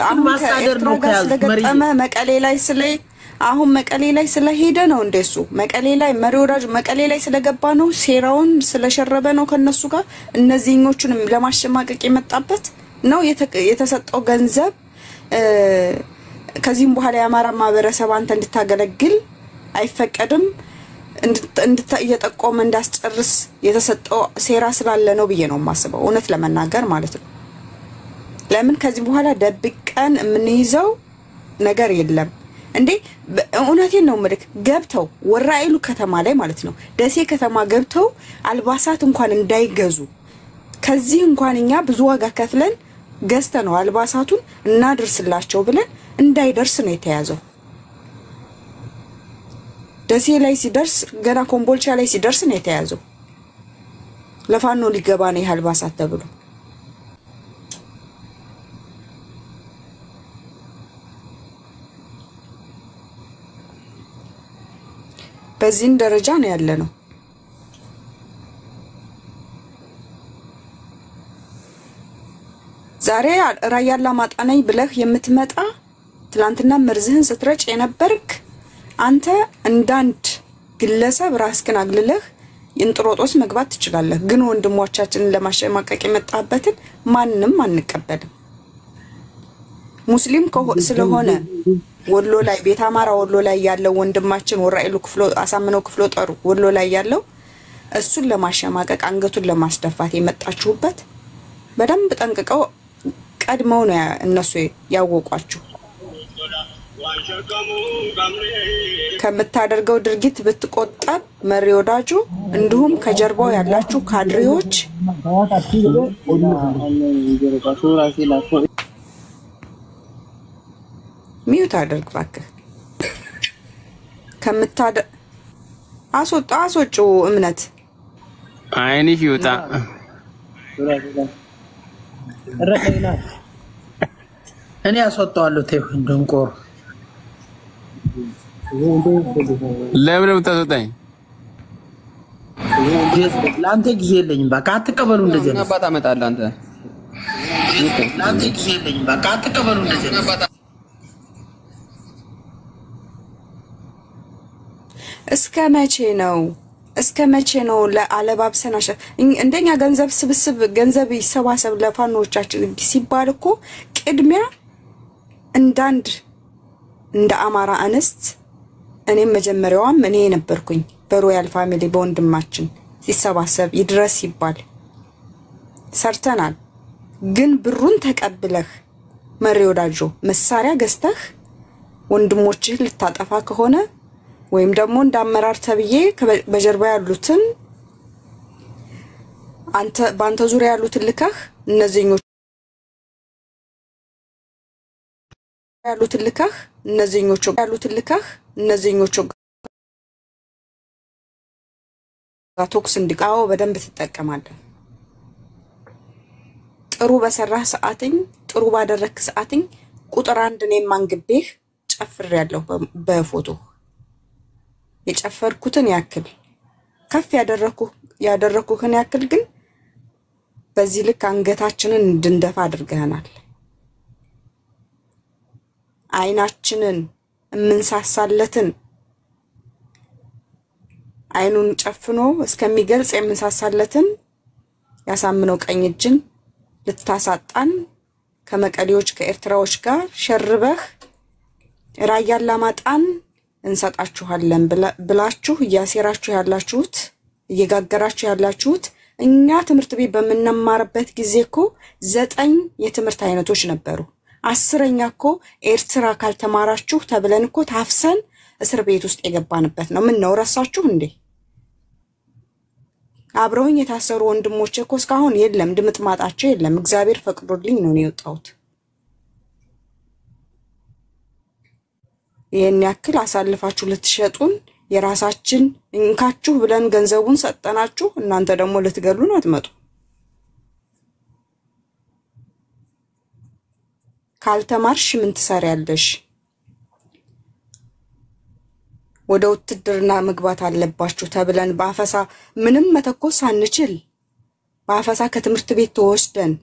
አሁን ከኤርትራ ጋር ስለገጠመ መቀሌ ላይ አሁን መቀሌ ላይ ስለሄደ ነው እንደሱ መቀሌ ላይ መሪ ወዳጅ መቀሌ ላይ ስለገባ ነው ሴራውን ስለሸረበ ነው ከነሱ ጋር እነዚህኞቹንም ለማሸማቀቅ የመጣበት ነው የተሰጠው ገንዘብ። ከዚህም በኋላ የአማራ ማህበረሰብ አንተ እንድታገለግል አይፈቀድም እየጠቆመ እንዳስጨርስ የተሰጠው ሴራ ስላለ ነው ብዬ ነው የማስበው እውነት ለመናገር ማለት ነው። ለምን ከዚህ በኋላ ደብቀን የምንይዘው ነገር የለም እንዴ? እውነቴን ነው ምልክ ገብተው ወራኢሉ ከተማ ላይ ማለት ነው ደሴ ከተማ ገብተው አልባሳት እንኳን እንዳይገዙ ከዚህ እንኳን እኛ ብዙ ዋጋ ከፍለን ገዝተነው አልባሳቱን እናድርስላቸው ብለን እንዳይደርስ ነው የተያዘው። ደሴ ላይ ሲደርስ ገና ኮምቦልቻ ላይ ሲደርስ ነው የተያዘው። ለፋኖ ሊገባ ነው አልባሳት ተብሎ በዚህን ደረጃ ነው ያለነው። ዛሬ ራያ አላማጣ ነኝ ብለህ የምትመጣ ትላንትና መርዝህን ስትረጭ የነበርክ አንተ እንዳንድ ግለሰብ ራስህን አግልለህ እንጥሮጦስ መግባት ትችላለህ። ግን ወንድሞቻችንን ለማሸማቀቅ የመጣበትን ማንንም አንቀበልም። ሙስሊም ስለሆነ ወሎ ላይ ቤት አማራ ወሎ ላይ ያለው ወንድማችን ወራኢሉ ክፍሎ አሳምነው ክፍሎ ጠሩ ወሎ ላይ ያለው እሱን ለማሸማቀቅ አንገቱን ለማስደፋት የመጣችሁበት በደንብ ጠንቅቀው ቀድመው ነው እነሱ ያወቋችሁ። ከምታደርገው ድርጊት ብትቆጠብ መሪ ወዳጁ እንዲሁም ከጀርባው ያላችሁ ካድሬዎች ሚዩት አድርግ ባክህ። አስወጡ እምነት አይንሽ ይውጣ። እኔ አስወጣዋለሁ። ተይው እንደንቆር ለምን የምታስወጣኝ? ለአንተ ጊዜ የለኝም። በቃ አትቀበሉ እንደዚህ ነው። አባታ መጣለ አንተ ለአንተ ጊዜ የለኝም። በቃ አትቀበሉ እንደዚህ ነው። እስከ መቼ ነው ለአለባብሰና እንደኛ ገንዘብ ስብስብ ገንዘብ ይሰባሰብ ለፋኖቻችን ሲባል እኮ ቅድሚያ እንደ አማራ አንስት እኔም መጀመሪያውም እኔ ነበርኩኝ በሮያል ፋሚሊ በወንድማችን ሲሰባሰብ ይድረስ ይባል ሰርተናል። ግን ብሩን ተቀብለህ መሪ ወዳጆ መሳሪያ ገዝተህ ወንድሞችህ ልታጠፋ ከሆነ ወይም ደግሞ እንዳመራር ተብዬ በጀርባ ያሉትን ባንተ ዙሪያ ያሉትን ልከህ እነዚህኞቹ ቶክስ እንዲቃው በደንብ ትጠቀማለህ። ጥሩ በሰራህ ሰዓትኝ ጥሩ ባደረክ ሰዓትኝ ቁጥር 1 እኔም አንግቤህ ጨፍሬያለሁ በፎቶ የጨፈርኩትን ያክል ከፍ ያደረኩህን ያክል ግን በዚህ ልክ አንገታችንን እንድንደፋ አድርገናል። አይናችንን የምንሳሳለትን አይኑን ጨፍኖ እስከሚገልጽ የምንሳሳለትን ያሳምነው ቀኝ እጅን ልታሳጣን ከመቀሌዎች ከኤርትራዎች ጋር ሸርበህ ራያ አላማጣን እንሰጣችኋለን ብላችሁ እያሴራችሁ ያላችሁት እየጋገራችሁ ያላችሁት እኛ ትምህርት ቤት በመነማርበት ጊዜ እኮ 9 የትምህርት አይነቶች ነበሩ። 10ኛ እኮ ኤርትራ ካልተማራችሁ ተብለን እኮ ታፍሰን እስር ቤት ውስጥ የገባንበት ነው። ምን ነው ረሳችሁ እንዴ? አብረውኝ የታሰሩ ወንድሞቼ እኮ እስካሁን የለም፣ ድምጥማጣቸው የለም። እግዚአብሔር ፈቅዶልኝ ነው የወጣሁት። ይሄን ያክል አሳልፋችሁ ልትሸጡን የራሳችን እንካችሁ ብለን ገንዘቡን ሰጠናችሁ፣ እናንተ ደግሞ ልትገሉን አትመጡ። ካልተማርሽ ምን ትሰሪያለሽ? ወደ ውትድርና መግባት አለባችሁ ተብለን በአፈሳ ምንም መተኮስ አንችል በአፈሳ ከትምህርት ቤት ተወስደን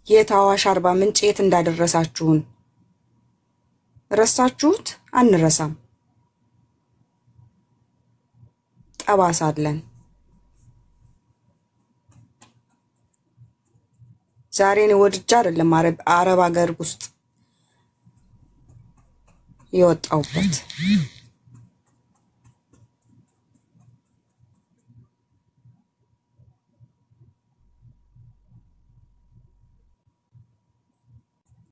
የታዋሽ 40 ምንጭ የት እንዳደረሳችሁን ረሳችሁት? አንረሳም። ጠባሳለን። ዛሬ ነው ወድጃ አይደለም አረብ ሀገር ውስጥ የወጣውበት